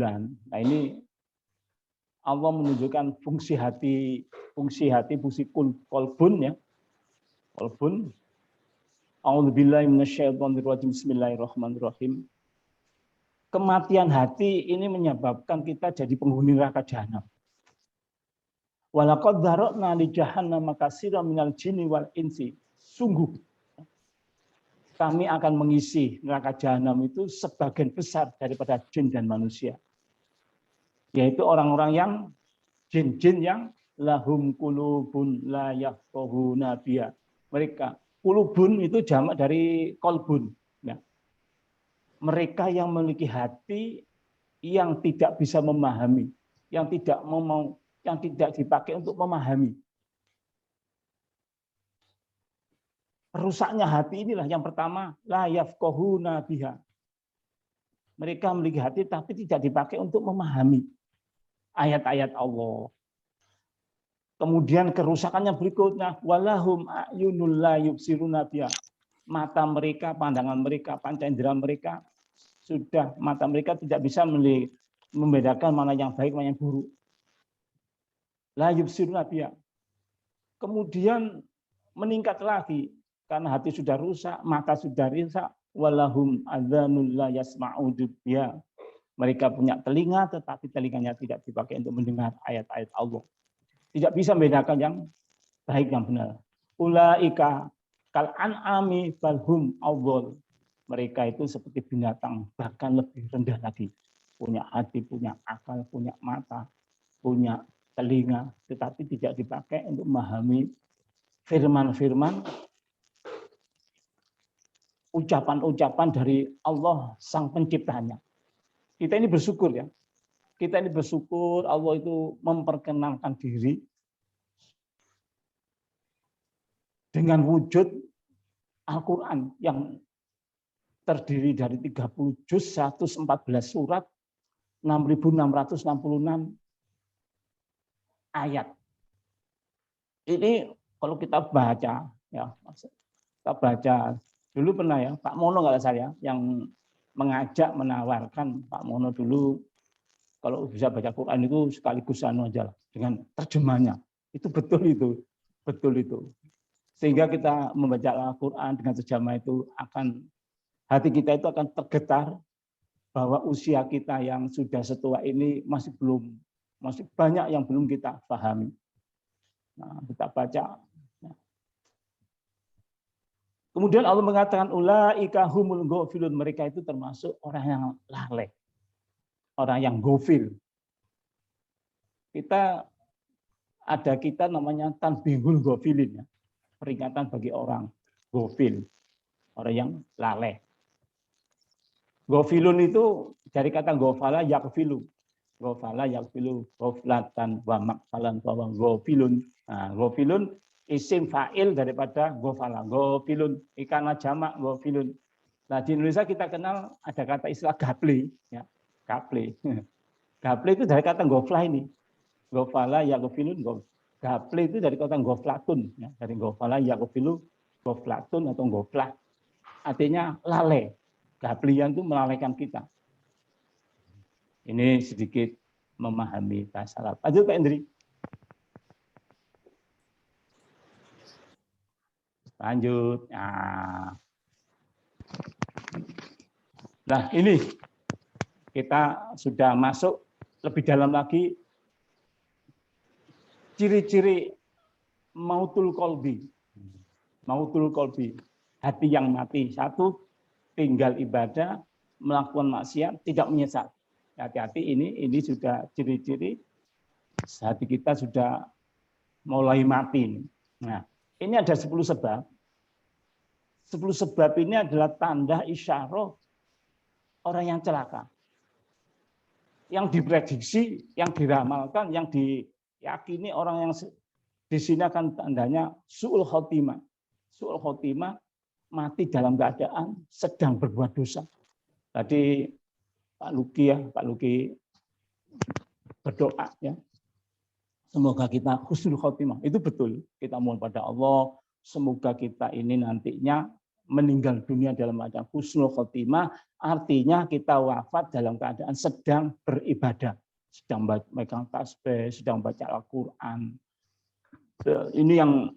Nah ini Allah menunjukkan fungsi hati kolbun ya. Kolbun. A'udzubillahi minasyaitonirrajim. Bismillahirrahmanirrahim. Kematian hati ini menyebabkan kita jadi penghuni neraka jahanam. Walaqad dzara'na li jahannama katsiran minal jinni wal insi. Sungguh kami akan mengisi neraka jahanam itu sebagian besar daripada jin dan manusia. Yaitu orang-orang yang jin-jin yang lahum qulubun la yafqahuna biha. Mereka qulubun itu jamak dari kolbun. Nah, mereka yang memiliki hati yang tidak bisa memahami, yang tidak dipakai untuk memahami. Rusaknya hati inilah yang pertama, la yafqahuna biha. Mereka memiliki hati tapi tidak dipakai untuk memahami ayat-ayat Allah. Kemudian kerusakannya berikutnya, walahum a'yunul la yubsiruna biha. Mata mereka, pandangan mereka, panca indera mereka sudah mata mereka tidak bisa membedakan mana yang baik, mana yang buruk. La yubsiruna biha. Kemudian meningkat lagi karena hati sudah rusak, mata sudah rusak, walahum adzanul la yasma'u biha. Mereka punya telinga, tetapi telinganya tidak dipakai untuk mendengar ayat-ayat Allah. Tidak bisa membedakan yang baik yang benar. Ulaika kal an'ami balhum awwal. Mereka itu seperti binatang, bahkan lebih rendah lagi. Punya hati, punya akal, punya mata, punya telinga, tetapi tidak dipakai untuk memahami firman-firman, ucapan-ucapan dari Allah Sang Penciptanya. Kita ini bersyukur ya. Kita ini bersyukur Allah itu memperkenalkan diri dengan wujud Al-Quran yang terdiri dari 30 juz, 114 surat, 6.666 ayat. Ini kalau kita baca, ya, kita baca dulu pernah ya, Pak Mono kalau saya yang mengajak menawarkan Pak Mono dulu kalau bisa baca Quran itu sekaligus aja lah, dengan terjemahnya. Itu betul itu. Sehingga kita membaca Al-Quran dengan terjemah itu hati kita itu akan tergetar bahwa usia kita yang sudah setua ini masih banyak yang belum kita pahami. Nah, kita baca. Kemudian Allah mengatakan ulaika humul ghafilun, mereka itu termasuk orang yang lalai. Orang yang gofil. Kita namanya tanbihul gofilin, ya. Peringatan bagi orang gofil, orang yang lalai. Gofilun itu dari kata gofala yakfilu. Gofala yakfilu, goflatan wa makfalan wa gofilun. Nah, gofilun isim fa'il daripada gofala. Gofilun, ikana jamak gofilun. Nah, di Indonesia kita kenal ada kata istilah gaple, ya. Gaple. Gaple itu dari kata goflah ini. Gofala yaghfilun, gaple itu dari kata goflatun, ya, dari gofala yaghfilu, goflatun atau goflah, artinya lalai. Gaplian itu melalaikan kita. Ini sedikit memahami bahasa Arab. Lanjut Pak Indri. Lanjut. Nah, ini kita sudah masuk lebih dalam lagi ciri-ciri mautul kolbi. Mautul kolbi, hati yang mati. Satu, tinggal ibadah, melakukan maksiat, tidak menyesal. Hati-hati, ini sudah ciri-ciri hati kita sudah mulai mati. Nah, ini ada 10 sebab. 10 sebab ini adalah tanda isyarat orang yang celaka. Yang diprediksi, yang diramalkan, yang diyakini orang yang di sini akan tandanya su'ul khotimah. Su'ul khotimah, mati dalam keadaan sedang berbuat dosa. Tadi Pak Luki berdoa ya. Semoga kita husnul khotimah. Itu betul. Kita mohon pada Allah, semoga kita ini nantinya meninggal dunia dalam keadaan husnul khotimah, artinya kita wafat dalam keadaan sedang beribadah, sedang megang tasbih, sedang baca Al-Qur'an. Ini yang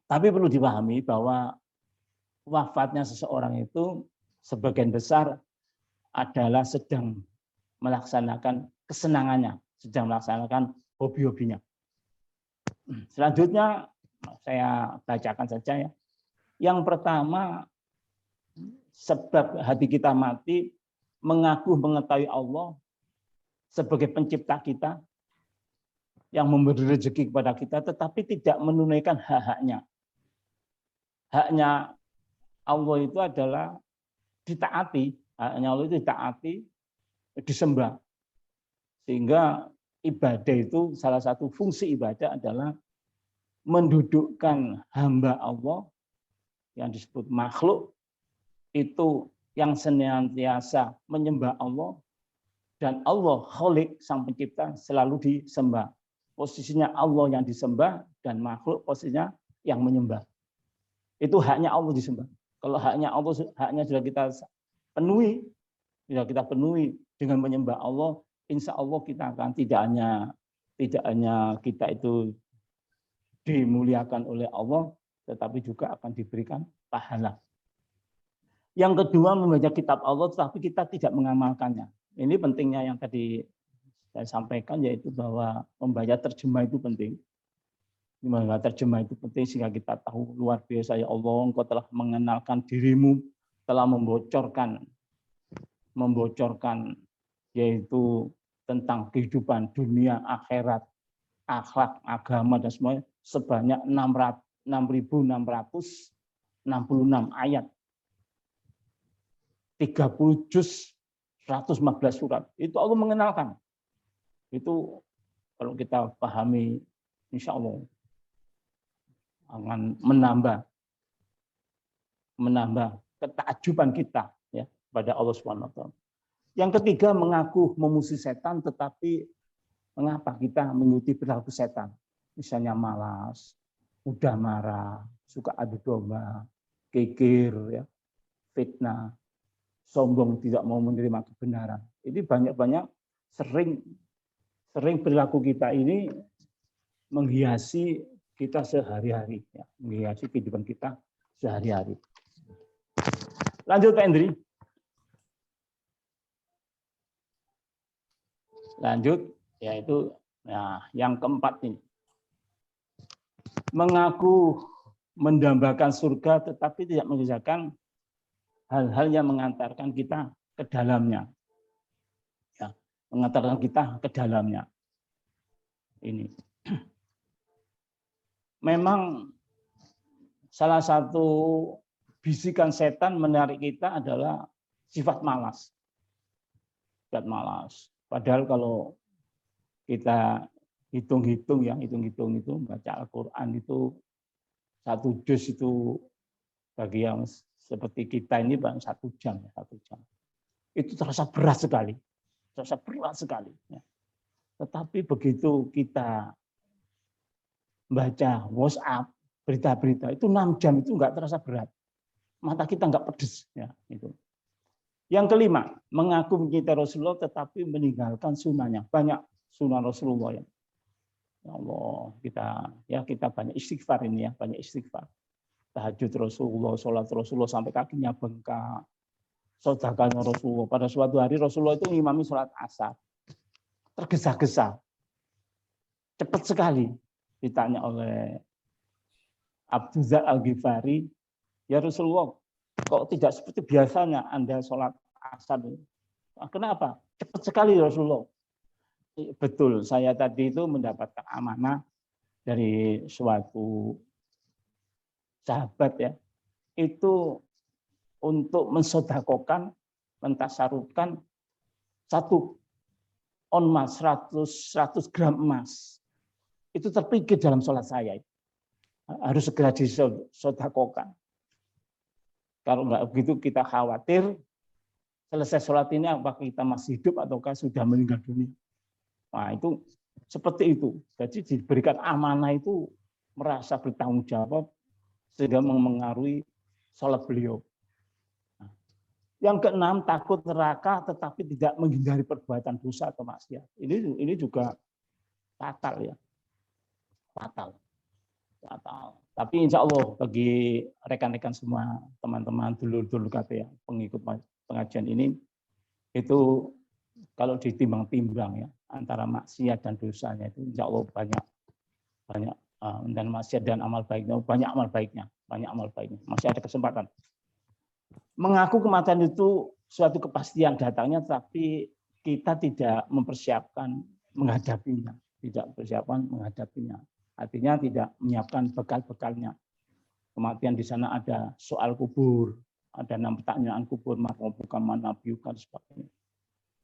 tapi perlu dipahami bahwa wafatnya seseorang itu sebagian besar adalah sedang melaksanakan kesenangannya, sedang melaksanakan hobi-hobinya. Selanjutnya saya bacakan saja ya. Yang pertama, sebab hati kita mati, mengaku mengetahui Allah sebagai pencipta kita, yang memberi rezeki kepada kita, tetapi tidak menunaikan hak-haknya. Haknya Allah itu adalah ditaati, haknya Allah itu ditaati, disembah. Sehingga ibadah itu, salah satu fungsi ibadah adalah mendudukkan hamba Allah yang disebut makhluk itu yang senantiasa menyembah Allah, dan Allah Khalik sang pencipta selalu disembah. Posisinya Allah yang disembah dan makhluk posisinya yang menyembah. Itu haknya Allah disembah. Kalau haknya Allah, haknya sudah kita penuhi dengan menyembah Allah, insya Allah kita akan tidak hanya kita itu dimuliakan oleh Allah, tetapi juga akan diberikan pahala. Yang kedua, membaca kitab Allah, tetapi kita tidak mengamalkannya. Ini pentingnya yang tadi saya sampaikan, yaitu bahwa membaca terjemah itu penting. Membaca terjemah itu penting sehingga kita tahu luar biasa ya Allah, Engkau telah mengenalkan dirimu, telah membocorkan yaitu tentang kehidupan dunia, akhirat, akhlak, agama dan semuanya sebanyak 6.666 ayat. 30 juz, 114 surat. Itu Allah mengenalkan. Itu kalau kita pahami, insya Allah akan menambah ketakjuban kita ya pada Allah SWT. Yang ketiga, mengaku memusuhi setan, tetapi mengapa kita mengikuti perilaku setan? Misalnya malas, mudah marah, suka adu domba, kikir, ya, fitnah, sombong, tidak mau menerima kebenaran. Ini banyak sering perilaku kita ini menghiasi kita sehari-hari, ya, menghiasi kehidupan kita sehari-hari. Lanjut Pak Hendri. Lanjut, yaitu yang keempat ini. Mengaku mendambakan surga tetapi tidak mengerjakan hal-hal yang mengantarkan kita ke dalamnya. Ya, mengantarkan kita ke dalamnya. Ini. Memang salah satu bisikan setan menarik kita adalah sifat malas. Sifat malas. Padahal kalau kita hitung-hitung itu baca Al-Quran itu 1 juz itu bagi yang seperti kita ini bang 1 jam. Itu terasa berat sekali. Ya. Tetapi begitu kita baca WhatsApp, berita-berita, itu 6 jam itu nggak terasa berat. Mata kita nggak pedes. Ya, itu. Yang kelima, mengaku mencintai Rasulullah tetapi meninggalkan sunnahnya. Banyak sunnah Rasulullah ya. Ya Allah, kita banyak istighfar ini ya, banyak istighfar. Tahajud Rasulullah, sholat Rasulullah sampai kakinya bengkak. Sedekahnya Rasulullah. Pada suatu hari Rasulullah itu ngimami sholat asar. Tergesa-gesa. Cepat sekali. Ditanya oleh Abu Dzar Al-Ghifari, ya Rasulullah, kok tidak seperti biasanya Anda sholat asar? Kenapa? Cepat sekali Rasulullah. Betul, saya tadi itu mendapatkan amanah dari suatu sahabat ya, itu untuk mensedekahkan, mentasarufkan 1 on emas, 100 gram emas. Itu terpikir dalam sholat saya. Harus segera disedekahkan. Kalau enggak begitu kita khawatir selesai sholat ini apakah kita masih hidup ataukah sudah meninggal dunia. Nah itu seperti itu. Jadi diberikan amanah itu merasa bertanggung jawab sehingga mengaruhi sholat beliau. Nah, yang keenam, takut neraka tetapi tidak menghindari perbuatan dosa atau maksiat. Ini juga fatal ya. Fatal. Tapi insya Allah bagi rekan-rekan semua, teman-teman, dulur-dulur KP ya, pengikut pengajian ini, itu kalau ditimbang-timbang ya, antara maksiat dan dosanya itu insya Allah banyak dan maksiat dan amal baiknya, banyak amal baiknya, masih ada kesempatan. Mengaku kematian itu suatu kepastian datangnya, tapi kita tidak mempersiapkan menghadapinya, artinya tidak menyiapkan bekal-bekalnya. Kematian di sana ada soal kubur, ada 6 pertanyaan kubur, bukan manabiukan sebagainya.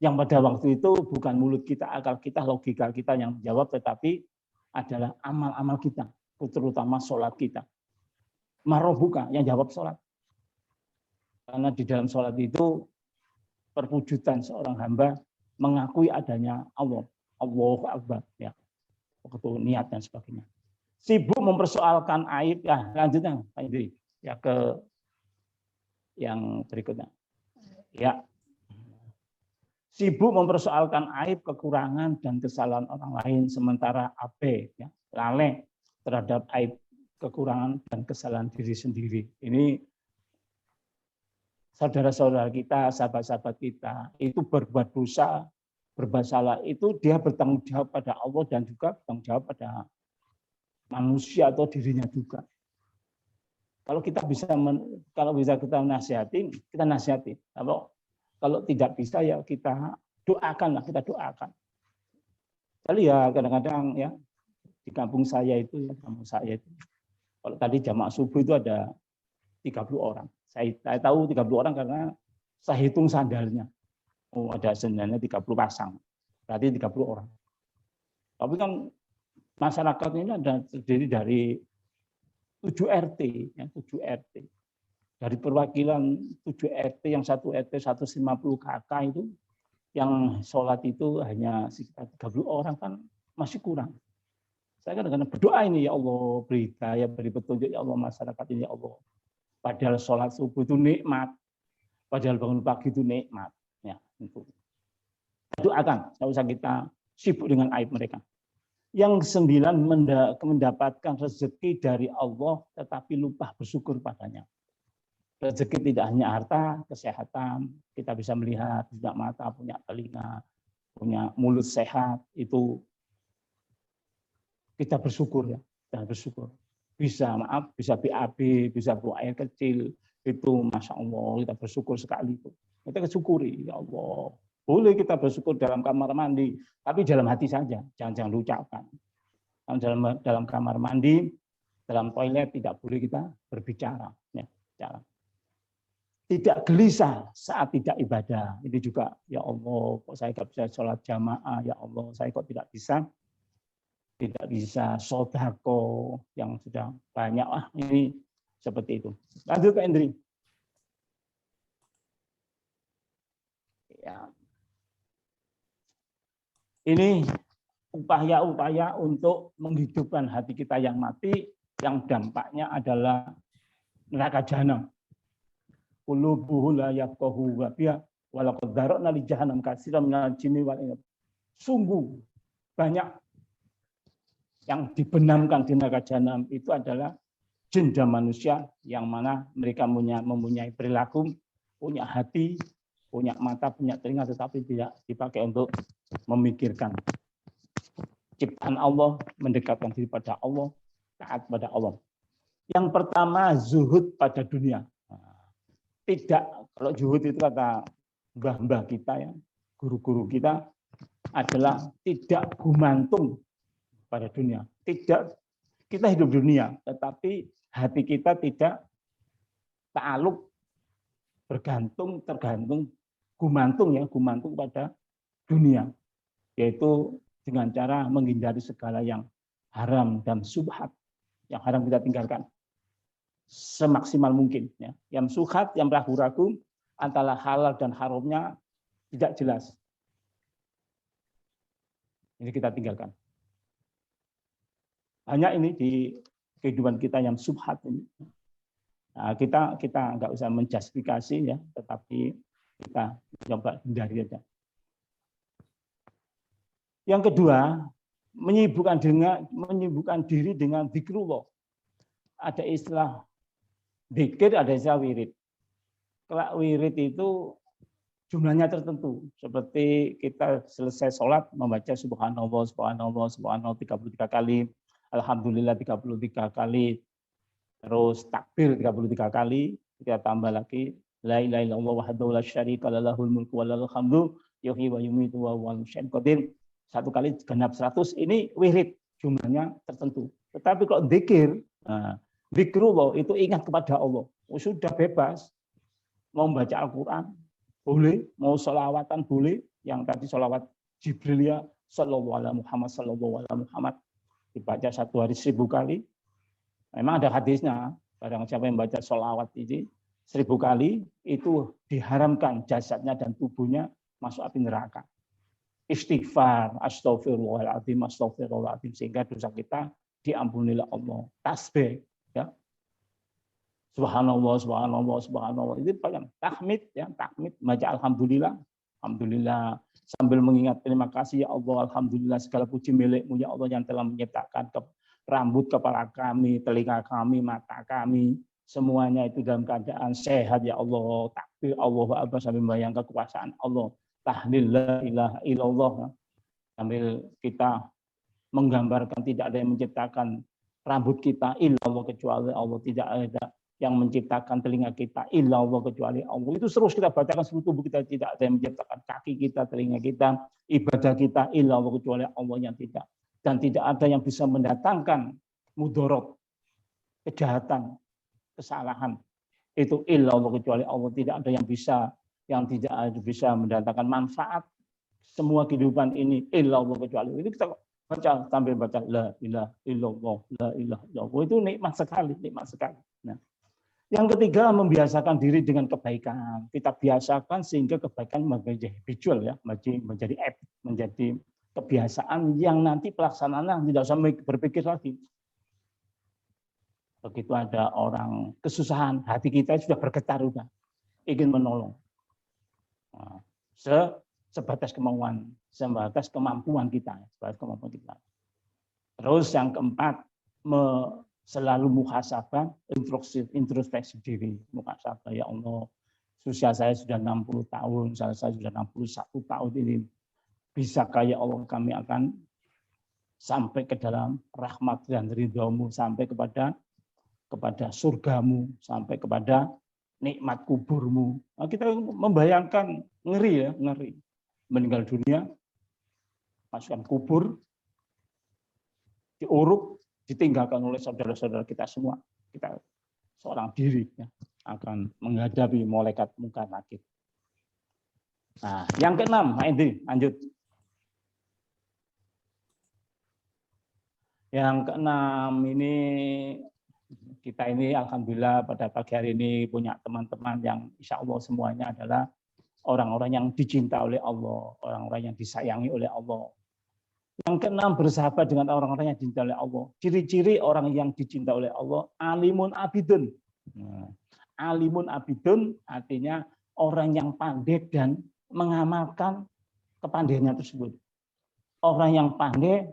Yang pada waktu itu bukan mulut kita, akal kita, logika kita yang menjawab, tetapi adalah amal-amal kita, terutama sholat kita. Marobuka yang jawab sholat. Karena di dalam sholat itu perwujudan seorang hamba mengakui adanya Allah, Allahu Akbar, ya, waktu niat dan sebagainya. Sibuk mempersoalkan aib, ya lanjutnya, Pak Indri, ya ke yang berikutnya. Ya. Sibuk mempersoalkan aib, kekurangan, dan kesalahan orang lain, sementara abe, ya, lalai terhadap aib, kekurangan, dan kesalahan diri sendiri. Ini saudara-saudara kita, sahabat-sahabat kita, itu berbuat dosa, berbuat salah, itu dia bertanggung jawab pada Allah dan juga bertanggung jawab pada manusia atau dirinya juga. Kalau kita bisa kita nasihati, kita nasihati. Kalau tidak bisa ya kita doakan. Kali ya kadang-kadang ya di kampung saya itu, kalau tadi jamaah subuh itu ada 30 orang. Saya tahu 30 orang karena saya hitung sandalnya. Oh, ada sandalnya 30 pasang. Berarti 30 orang. Tapi kan masyarakat ini ada terdiri dari 7 RT, ya, 7 RT. Dari perwakilan 7 RT, yang 1 RT 150 kakak itu, yang sholat itu hanya sekitar 30 orang kan masih kurang. Saya kadang-kadang berdoa ini, ya Allah, beri hidayah, beri petunjuk, ya Allah, masyarakat ini, ya Allah. Padahal sholat subuh itu nikmat, padahal bangun pagi itu nikmat. Ya, itu. Doakan, tidak usah kita sibuk dengan aib mereka. Yang 9, mendapatkan rezeki dari Allah, tetapi lupa bersyukur padanya. Rezeki tidak hanya harta, kesehatan, kita bisa melihat, punya mata, punya telinga, punya mulut sehat, itu kita bersyukur ya, kita bersyukur. Bisa BAB, bisa buang air kecil, itu Masya Allah, kita bersyukur sekali itu. Kita syukuri, ya Allah. Boleh kita bersyukur dalam kamar mandi, tapi dalam hati saja, jangan diucapkan. Dalam kamar mandi, dalam toilet tidak boleh kita berbicara. Ya, bicara. Tidak gelisah saat tidak ibadah. Ini juga, ya Allah, kok saya tidak bisa sholat jamaah, ya Allah, saya kok tidak bisa sodako yang sudah banyak. Ini seperti itu. Lanjut Pak Indri. Ya. Ini upaya-upaya untuk menghidupkan hati kita yang mati, yang dampaknya adalah neraka jahanam. Qulubuhu la yafqahu wa biha wa laqad dzara'na li jahannam katsiran minal jinni wal ins. Sungguh banyak yang dibenamkan di neraka jahanam itu adalah jin dan manusia, yang mana mereka mempunyai perilaku, punya hati, punya mata, punya telinga, tetapi tidak dipakai untuk memikirkan ciptaan Allah, mendekatkan diri pada Allah, taat pada Allah. Yang pertama, zuhud pada dunia. Tidak, kalau zuhud itu kata mbah-mbah kita, ya, guru-guru kita, adalah tidak gumantung pada dunia. Tidak, kita hidup dunia, tetapi hati kita tidak ta'aluk, tergantung, gumantung pada dunia, yaitu dengan cara menghindari segala yang haram dan subhat, yang haram kita tinggalkan semaksimal mungkin. Ya. Yang subhat, yang ragu-ragu antara halal dan haramnya tidak jelas. Ini kita tinggalkan. Hanya ini di kehidupan kita yang subhat ini. Nah, kita nggak usah menjustifikasi, ya, tetapi kita coba hindari aja. Yang kedua, menyibukkan diri dengan zikrullah. Ada istilah zikir, ada istilah wirid. Kalau wirid itu jumlahnya tertentu. Seperti kita selesai sholat membaca subhanallah, subhanallah, subhanallah 33 kali, alhamdulillah 33 kali, terus takbir 33 kali, kita tambah lagi la ilaha illallah wahdahu la syarika lahul mulku wa lahul hamdu yuhyi wa yumiitu wa huwa 'alaa kulli syai'in qadir. Satu kali genap 100, ini wirid, jumlahnya tertentu. Tetapi kalau zikir, zikrullah itu ingat kepada Allah. Sudah bebas. Mau baca Al-Quran, boleh. Mau sholawatan, boleh. Yang tadi sholawat Jibril, sallallahu alaihi Muhammad, sallallahu alaihi Muhammad. Dibaca satu hari 1000 kali. Memang ada hadisnya. Barang siapa yang baca sholawat ini 1000 kali, itu diharamkan jasadnya dan tubuhnya masuk api neraka. Istighfar, astagfirullahaladzim, astagfirullahaladzim, sehingga dosa kita diampuni oleh Allah. Tasbih, ya. Subhanallah, subhanallah, subhanallah. Itu paling tahmid, ya, tahmid, baca alhamdulillah, alhamdulillah, sambil mengingat terima kasih ya Allah, alhamdulillah segala puji milik-Mu ya Allah yang telah menciptakan rambut kepala kami, telinga kami, mata kami, semuanya itu dalam keadaan sehat ya Allah. Takbir Allahu Akbar sambil membayangkan kekuasaan Allah. Tahlil la ilaha illallah, sambil kita menggambarkan tidak ada yang menciptakan rambut kita illallah kecuali Allah, tidak ada yang menciptakan telinga kita illallah kecuali Allah. Itu terus kita bacakan seluruh tubuh kita, tidak ada yang menciptakan kaki kita, telinga kita, ibadah kita illallah kecuali Allah yang tidak. Dan tidak ada yang bisa mendatangkan mudorot, kejahatan, kesalahan itu illallah kecuali Allah. Tidak ada yang tidak bisa mendatangkan manfaat semua kehidupan ini illallah kecuali. Itu kita baca sambil baca la ilaha illallah, la ilaha illallah. Itu nikmat sekali, nikmat sekali. Nah, yang ketiga, membiasakan diri dengan kebaikan. Kita biasakan sehingga kebaikan menjadi habitual, ya, menjadi app, menjadi kebiasaan yang nanti pelaksanaannya tidak usah berpikir lagi. Begitu ada orang kesusahan, hati kita sudah bergetar, sudah ingin menolong. Nah, sebatas kemauan, sebatas kemampuan kita, Terus yang keempat, selalu muhasabah, introspeksi diri, muhasabah, ya Allah, usia saya sudah 60 tahun, saya sudah 61 tahun ini, bisakah ya Allah kami akan sampai ke dalam rahmat dan ridho-Mu, sampai kepada surga-Mu, sampai kepada nikmat kubur-Mu. Nah, kita membayangkan ngeri, ya, ngeri. Meninggal dunia, masukkan kubur, diuruk, ditinggalkan oleh saudara-saudara kita semua. Kita seorang diri, ya, akan menghadapi malaikat munkar nakir. Nah, yang keenam, ini lanjut. Yang keenam ini, kita ini alhamdulillah pada pagi hari ini punya teman-teman yang insya Allah semuanya adalah orang-orang yang dicinta oleh Allah, orang-orang yang disayangi oleh Allah. Yang keenam, bersahabat dengan orang-orang yang dicintai oleh Allah. Ciri-ciri orang yang dicintai oleh Allah, alimun abidun. Alimun abidun artinya orang yang pandai dan mengamalkan kepandaiannya tersebut. Orang yang pandai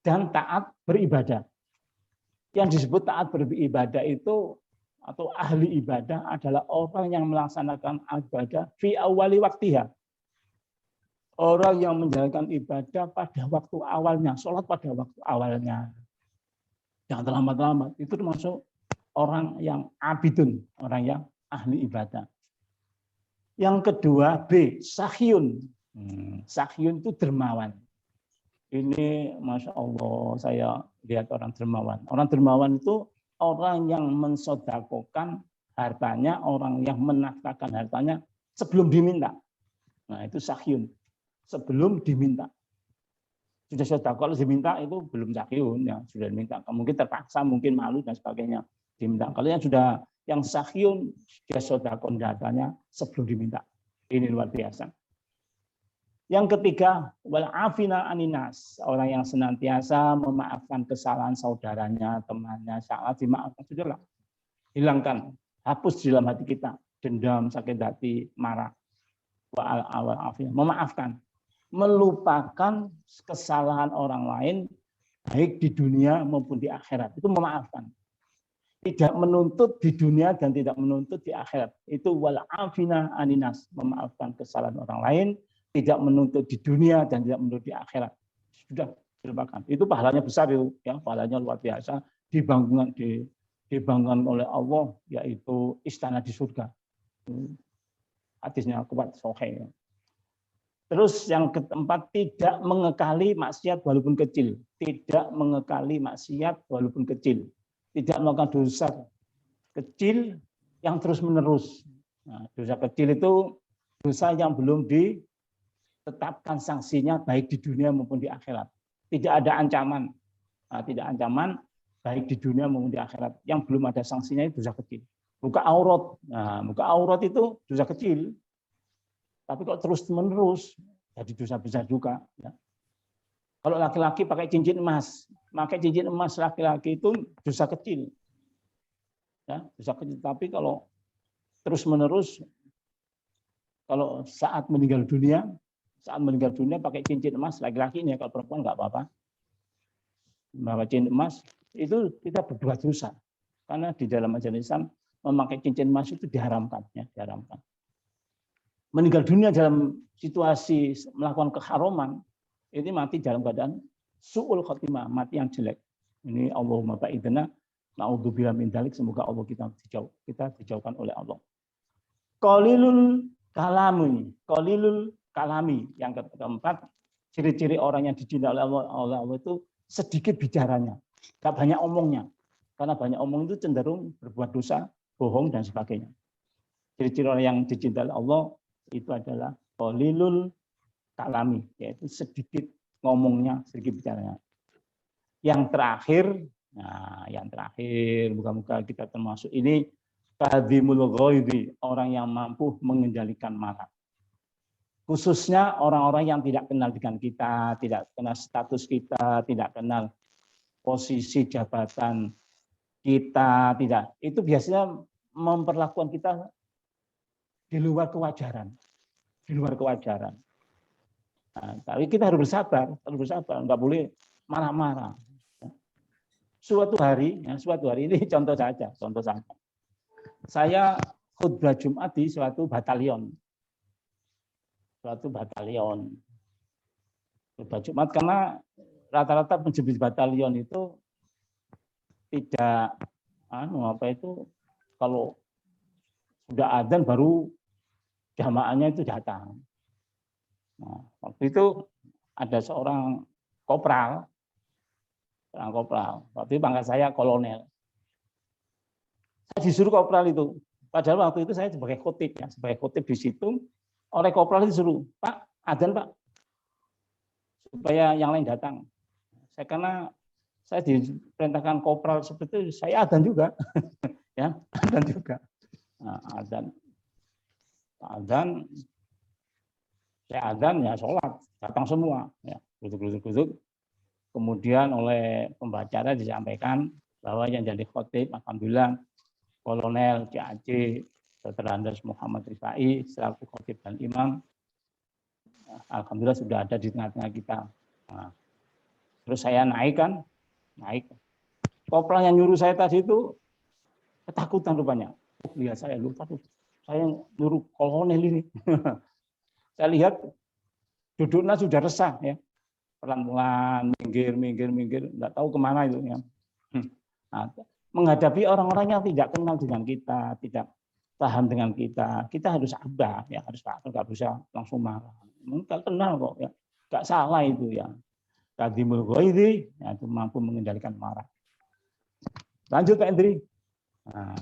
dan taat beribadah. Yang disebut taat beribadah itu atau ahli ibadah adalah orang yang melaksanakan ibadah fi awali waktiha. Orang yang menjalankan ibadah pada waktu awalnya, sholat pada waktu awalnya. Jangan terlambat-lambat. Itu termasuk orang yang abidun, orang yang ahli ibadah. Yang kedua, B, sahyun. Sahyun itu dermawan. Ini Masya Allah, saya lihat orang dermawan. Orang dermawan itu orang yang mensodakokan hartanya, orang yang menafkahkan hartanya sebelum diminta. Nah, itu sahyun. Sebelum diminta. Sudah sedekah, kalau diminta itu belum sahyun, ya sudah diminta. Mungkin terpaksa, mungkin malu dan sebagainya diminta. Kalau yang sahyun, dia sedekah datanya sebelum diminta. Ini luar biasa. Yang ketiga, wal afina aninas, orang yang senantiasa memaafkan kesalahan saudaranya, temannya, salah dimaafkan, sudahlah. Hilangkan, hapus di dalam hati kita, dendam, sakit hati, marah. Wal afina, memaafkan. Melupakan kesalahan orang lain baik di dunia maupun di akhirat, itu memaafkan. Tidak menuntut di dunia dan tidak menuntut di akhirat, itu wal afina aninas, memaafkan kesalahan orang lain, tidak menuntut di dunia dan tidak menuntut di akhirat. Sudah dilupakan. Itu pahalanya besar itu, ya, pahalanya luar biasa, dibangun oleh Allah, yaitu istana di surga. Hadisnya kuat, sahih. Terus yang keempat, tidak mengekali maksiat walaupun kecil. Tidak mengekali maksiat walaupun kecil. Tidak melakukan dosa kecil yang terus-menerus. Nah, dosa kecil itu dosa yang belum ditetapkan sanksinya baik di dunia maupun di akhirat. Tidak ada ancaman. Nah, tidak ancaman baik di dunia maupun di akhirat. Yang belum ada sanksinya itu dosa kecil. Buka aurat. Nah, buka aurat itu dosa kecil. Tapi kok terus-menerus jadi dosa besar juga. Ya. Kalau laki-laki pakai cincin emas laki-laki itu dosa kecil. Ya, dosa kecil. Tapi kalau terus-menerus, kalau saat meninggal dunia pakai cincin emas laki-laki ini, kalau perempuan nggak apa-apa. Pakai cincin emas itu kita berbuat dosa. Karena di dalam ajaran Islam memakai cincin emas itu diharamkan, ya, diharamkan. Meninggal dunia dalam situasi melakukan keharaman, ini mati dalam keadaan su'ul khotimah, mati yang jelek. Ini Allahumma ba'idna, na'udzubillah min dzalik, semoga Allah kita dijauhkan oleh Allah. Qalilul kalami, yang keempat, ciri-ciri orang yang dicintai oleh Allah itu sedikit bicaranya, gak banyak omongnya. Karena banyak omong itu cenderung berbuat dosa, bohong dan sebagainya. Ciri-ciri orang yang dicintai oleh Allah itu adalah qalilul kalami, yaitu sedikit ngomongnya, sedikit bicaranya. Yang terakhir, moga-moga kita termasuk ini, kadhimul ghaidhi, orang yang mampu mengendalikan marah. Khususnya orang-orang yang tidak kenal dengan kita, tidak kenal status kita, tidak kenal posisi jabatan kita, tidak. Itu biasanya memperlakukan kita di luar kewajaran. Nah, tapi kita harus bersabar, nggak boleh marah-marah. Suatu hari ini contoh saja. Saya khutbah Jumat di suatu batalion. Khutbah Jumat karena rata-rata penjepit batalion itu tidak kalau sudah adzan baru jamaahnya itu datang. Nah, waktu itu ada seorang kopral, waktu itu pangkat saya kolonel. Saya disuruh kopral itu, padahal waktu itu saya sebagai khotib di situ, oleh kopral itu disuruh, Pak, adzan Pak, supaya yang lain datang. Karena saya diperintahkan kopral seperti itu, saya adzan juga, ya, adzan juga. Nah, adzan Saya adzan ya sholat, datang semua. Ya, geruduk. Kemudian oleh pembacara disampaikan bahwa yang jadi khotib, alhamdulillah, Kolonel CAC Dr. Andes Muhammad Rifai selaku khotib dan imam, alhamdulillah sudah ada di tengah-tengah kita. Nah, terus saya naik. Kopral yang nyuruh saya tadi itu ketakutan rupanya. Lihat saya lupa tuh, saya nyuruh kolonel ini. Saya lihat duduknya sudah resah ya, pelan-pelan minggir, nggak tahu kemana itu ya. Nah, menghadapi orang-orang yang tidak kenal dengan kita, tidak paham dengan kita harus sabar ya, nggak bisa langsung marah. Nggak kenal kok ya, nggak salah itu ya. Kadimul ghaidhi, ya, itu mampu mengendalikan marah. Lanjut Pak Hendri. Nah,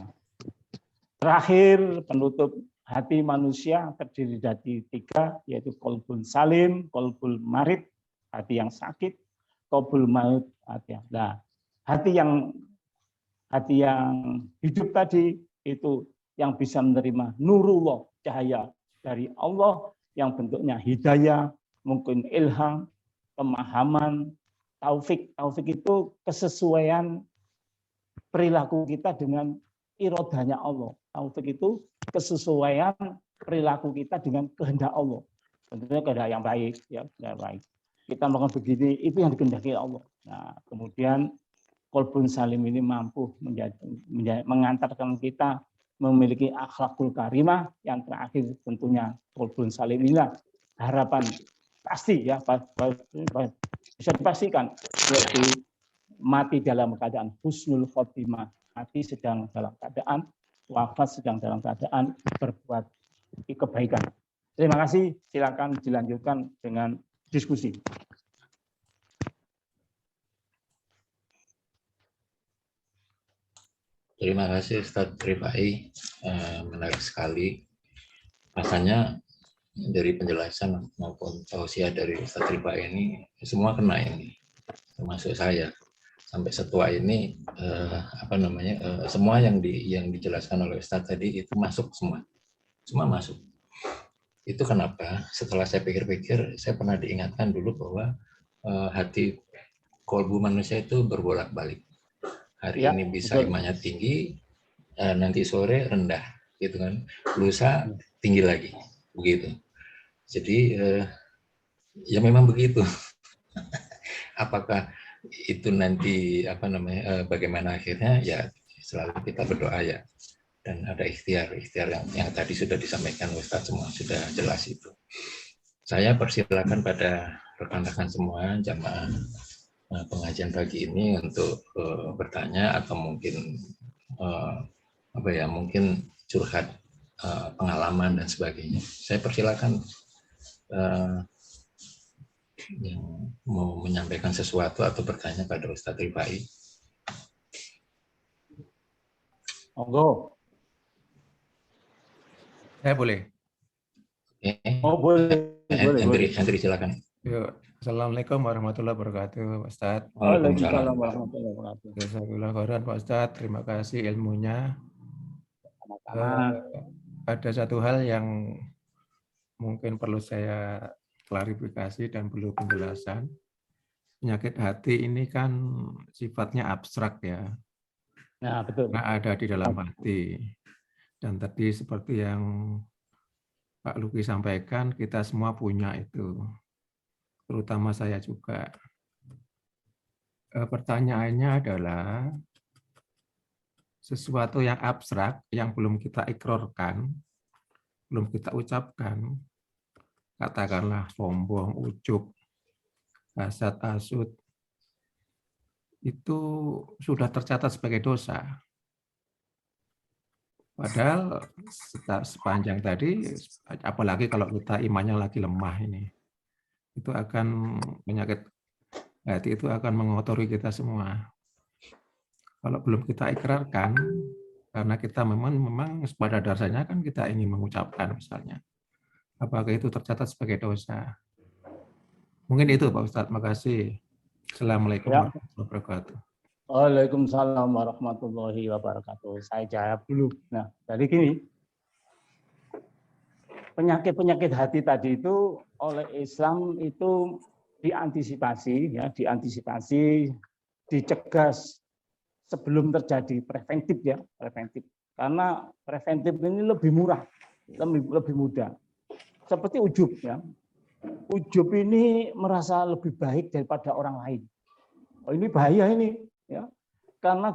terakhir penutup hati manusia terdiri dari 3, yaitu qalbun salim, qalbul marid, hati yang sakit, qalbul maut, hati yang hidup tadi itu yang bisa menerima nurullah, cahaya dari Allah yang bentuknya hidayah, mungkin ilham, pemahaman, taufik. Taufik itu kesesuaian perilaku kita dengan irodanya Allah. Taufik itu kesesuaian perilaku kita dengan kehendak Allah. Tentunya kehendak yang baik, ya, yang baik. Kita melakukan begini, itu yang dikehendaki Allah. Nah, kemudian qalbun salim ini mampu mengantarkan kita memiliki akhlakul karimah. Yang terakhir tentunya qalbun salim inilah harapan pasti ya, bisa dipastikan yaitu mati dalam keadaan husnul khotimah, mati sedang dalam keadaan wafat, sedang dalam keadaan berbuat kebaikan. Terima kasih, silakan dilanjutkan dengan diskusi. Terima kasih Ustadz Rifai, menarik sekali. Rasanya dari penjelasan maupun tausiah dari Ustadz Rifai ini semua kena ini, termasuk saya. Sampai setua ini semua yang dijelaskan oleh Ustadz tadi itu masuk semua masuk. Itu kenapa setelah saya pikir-pikir, saya pernah diingatkan dulu bahwa hati kolbu manusia itu berbolak-balik. Hari ini bisa imannya tinggi, nanti sore rendah, gitu kan? Lusa tinggi lagi, begitu. Jadi ya memang begitu. Apakah itu nanti bagaimana akhirnya, ya selalu kita berdoa ya, dan ada ikhtiar yang tadi sudah disampaikan Ustadz, semua sudah jelas itu. Saya persilakan pada rekan-rekan semua jamaah pengajian pagi ini untuk bertanya atau mungkin mungkin curhat pengalaman dan sebagainya. Saya persilakan yang mau menyampaikan sesuatu atau bertanya pada Ustadz Rifai. Monggo. Saya boleh? Oh, boleh. Hendri silakan. Yuk. Assalamualaikum warahmatullahi wabarakatuh, Ustadz. Waalaikumsalam warahmatullahi wabarakatuh. Jazakallah khairan, Pak Ustadz. Terima kasih ilmunya. Ada satu hal yang mungkin perlu saya klarifikasi dan perlu penjelasan. Penyakit hati ini kan sifatnya abstrak ya. Nah, betul. Nah, ada di dalam hati. Dan tadi seperti yang Pak Luki sampaikan, kita semua punya itu. Terutama saya juga. Pertanyaannya adalah sesuatu yang abstrak, yang belum kita ikrarkan, belum kita ucapkan, katakanlah sombong, ujub, hasad, hasud, itu sudah tercatat sebagai dosa. Padahal sepanjang tadi, apalagi kalau kita imannya lagi lemah ini, itu akan penyakit hati itu akan mengotori kita semua. Kalau belum kita ikrarkan, karena kita memang pada dasarnya kan kita ingin mengucapkan misalnya, apakah itu tercatat sebagai dosa? Mungkin itu Pak Ustadz, makasih. Assalamualaikum warahmatullahi wabarakatuh. Waalaikumsalam warahmatullahi wabarakatuh. Saya jawab dulu. Nah, jadi gini, penyakit-penyakit hati tadi itu oleh Islam itu diantisipasi, ya, diantisipasi, dicegah sebelum terjadi, preventif ya, preventif. Karena preventif ini lebih murah, lebih mudah. Seperti ujub ya. Ujub ini merasa lebih baik daripada orang lain. Oh, ini bahaya ini ya. Karena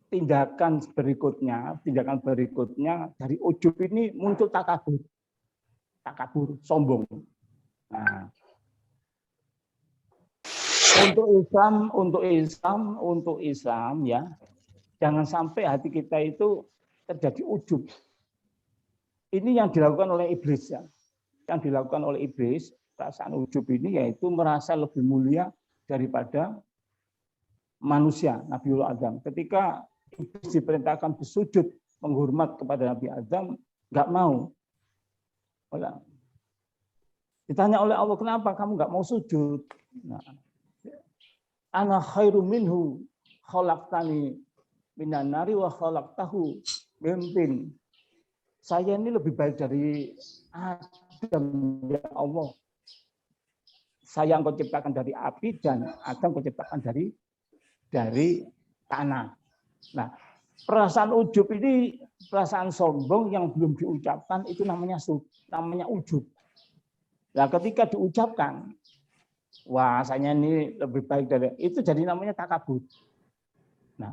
tindakan berikutnya dari ujub ini muncul takabur. Takabur, sombong. Nah, untuk Islam ya, jangan sampai hati kita itu terjadi ujub. Ini yang dilakukan oleh iblis ya. Yang dilakukan oleh iblis, perasaan ujub ini yaitu merasa lebih mulia daripada manusia, Nabiullah Adam. Ketika iblis diperintahkan bersujud menghormat kepada Nabi Adam, nggak mau. Ditanya oleh Allah, kenapa kamu nggak mau sujud? Nah, ana khairu minhu khalaqtani minan nari wa khalaqtahu min. Saya ini lebih baik dari Adam ya Allah. Saya engkau ciptakan dari api dan Adam engkau ciptakan dari tanah. Nah, perasaan ujub ini perasaan sombong yang belum diucapkan itu namanya ujub. Nah, ketika diucapkan, wah, saya ini lebih baik dari itu, jadi namanya takabur. Nah,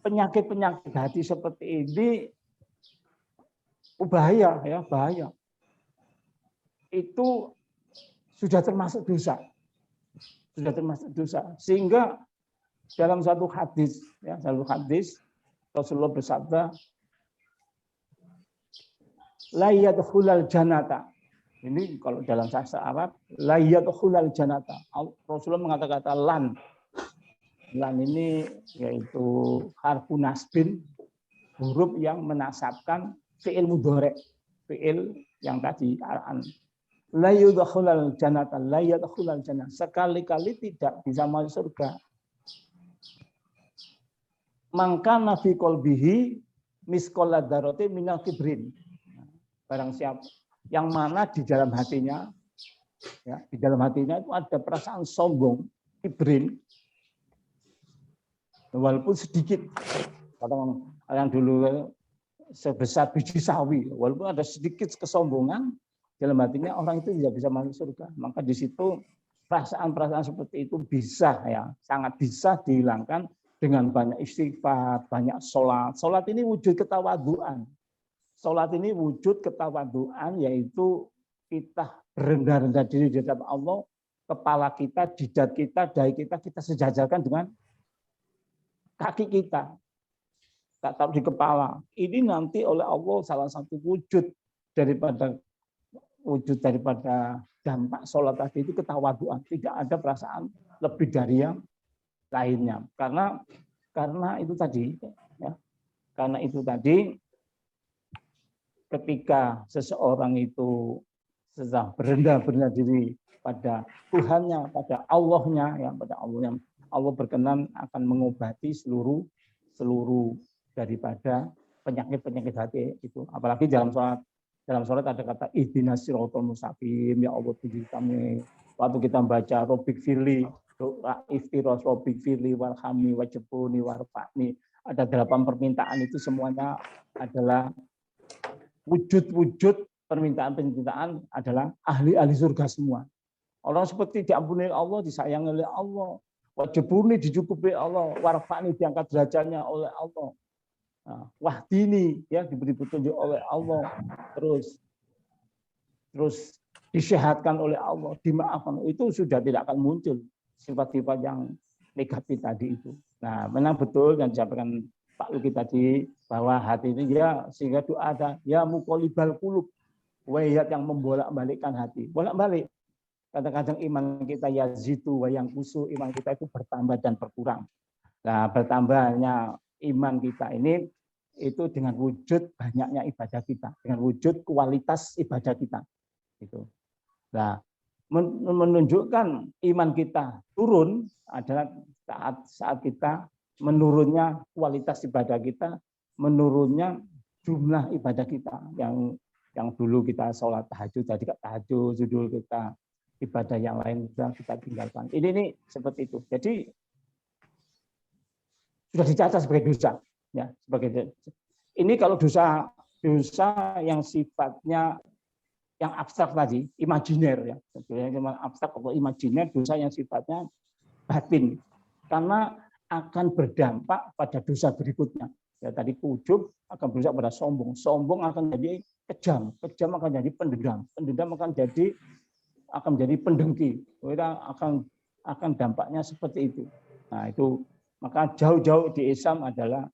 penyakit-penyakit hati seperti ini bahaya ya, bahaya. Itu sudah termasuk dosa. Sudah termasuk dosa. Sehingga dalam satu hadis Rasulullah bersabda, la yadkhulul jannata. Ini kalau dalam bahasa Arab, la yadkhulul jannata. Rasulullah mengatakan lan. Lan ini yaitu harfu nasbin, huruf yang menasabkan fi'il mudhari', fi'il yang tadi la yadkhulul jannata, la yadkhulul jannah. Sekali-kali tidak bisa masuk surga. Maka nafi qalbihi misqala dzarrati minal kibrin. Barang siapa yang mana di dalam hatinya ya, di dalam hatinya itu ada perasaan sombong, kibrin. Walaupun sedikit. Kadang yang dulu sebesar biji sawi, walaupun ada sedikit kesombongan dalam hatinya, orang itu tidak bisa masuk surga. Maka di situ perasaan-perasaan seperti itu bisa ya, sangat bisa dihilangkan dengan banyak istighfar, banyak sholat. Sholat ini wujud ketawaduan. Sholat ini wujud ketawaduan, yaitu kita rendah-rendah diri di hadapan Allah, kepala kita, jidat kita, dahi kita sejajarkan dengan kaki kita. Tak taruh di kepala. Ini nanti oleh Allah salah satu wujud daripada dampak sholat tadi itu ketawaduan. Tidak ada perasaan lebih dari yang lainnya. Karena itu tadi, ya, karena itu tadi ketika seseorang itu sedang berendah diri pada Tuhannya, pada Allahnya, ya, pada Allah yang Allah berkenan akan mengobati seluruh daripada penyakit hati itu. Apalagi dalam sholat ada kata ihdinas siratal mustaqim, ya Allah tunjuk kami. Waktu kita membaca Rabbik firli, iftiros Rabbik firli warhamni wajibuni warfa'ni, ada 8 permintaan, itu semuanya adalah wujud permintaan adalah ahli surga semua. Orang seperti diampuni Allah, disayangi oleh Allah, wajibuni dicukupi Allah, warfa'ni diangkat derajatnya oleh Allah. Nah, wahdini ya diberi petunjuk oleh Allah, terus disehatkan oleh Allah, dimaafkan, itu sudah tidak akan muncul sifat-sifat yang negatif tadi itu. Nah, memang betul yang disampaikan Pak Luki tadi, bahwa hati ini ya, sehingga doa ada ya muqallibal qulub, wayat yang membolak-balikkan hati. Bolak-balik. Kadang-kadang iman kita yazidu wa yanqusu, iman kita itu bertambah dan berkurang. Nah, bertambahnya iman kita ini itu dengan wujud banyaknya ibadah kita, dengan wujud kualitas ibadah kita. Itu. Nah, menunjukkan iman kita turun adalah saat kita menurunnya kualitas ibadah kita, menurunnya jumlah ibadah kita Yang dulu kita sholat tahajud, tadi tahajud, judul kita ibadah yang lain kita tinggalkan. Ini seperti itu. Jadi sudah dicatat sebagai dosa, ya sebagai ini kalau dosa yang sifatnya yang abstrak tadi, imajiner ya, sebetulnya abstrak atau imajiner, dosa yang sifatnya batin, karena akan berdampak pada dosa berikutnya. Ya tadi ujub akan berdampak pada sombong, sombong akan jadi kejam, kejam akan jadi pendendam, pendendam akan menjadi pendengki. Kita akan dampaknya seperti itu. Nah itu maka jauh-jauh di Islam adalah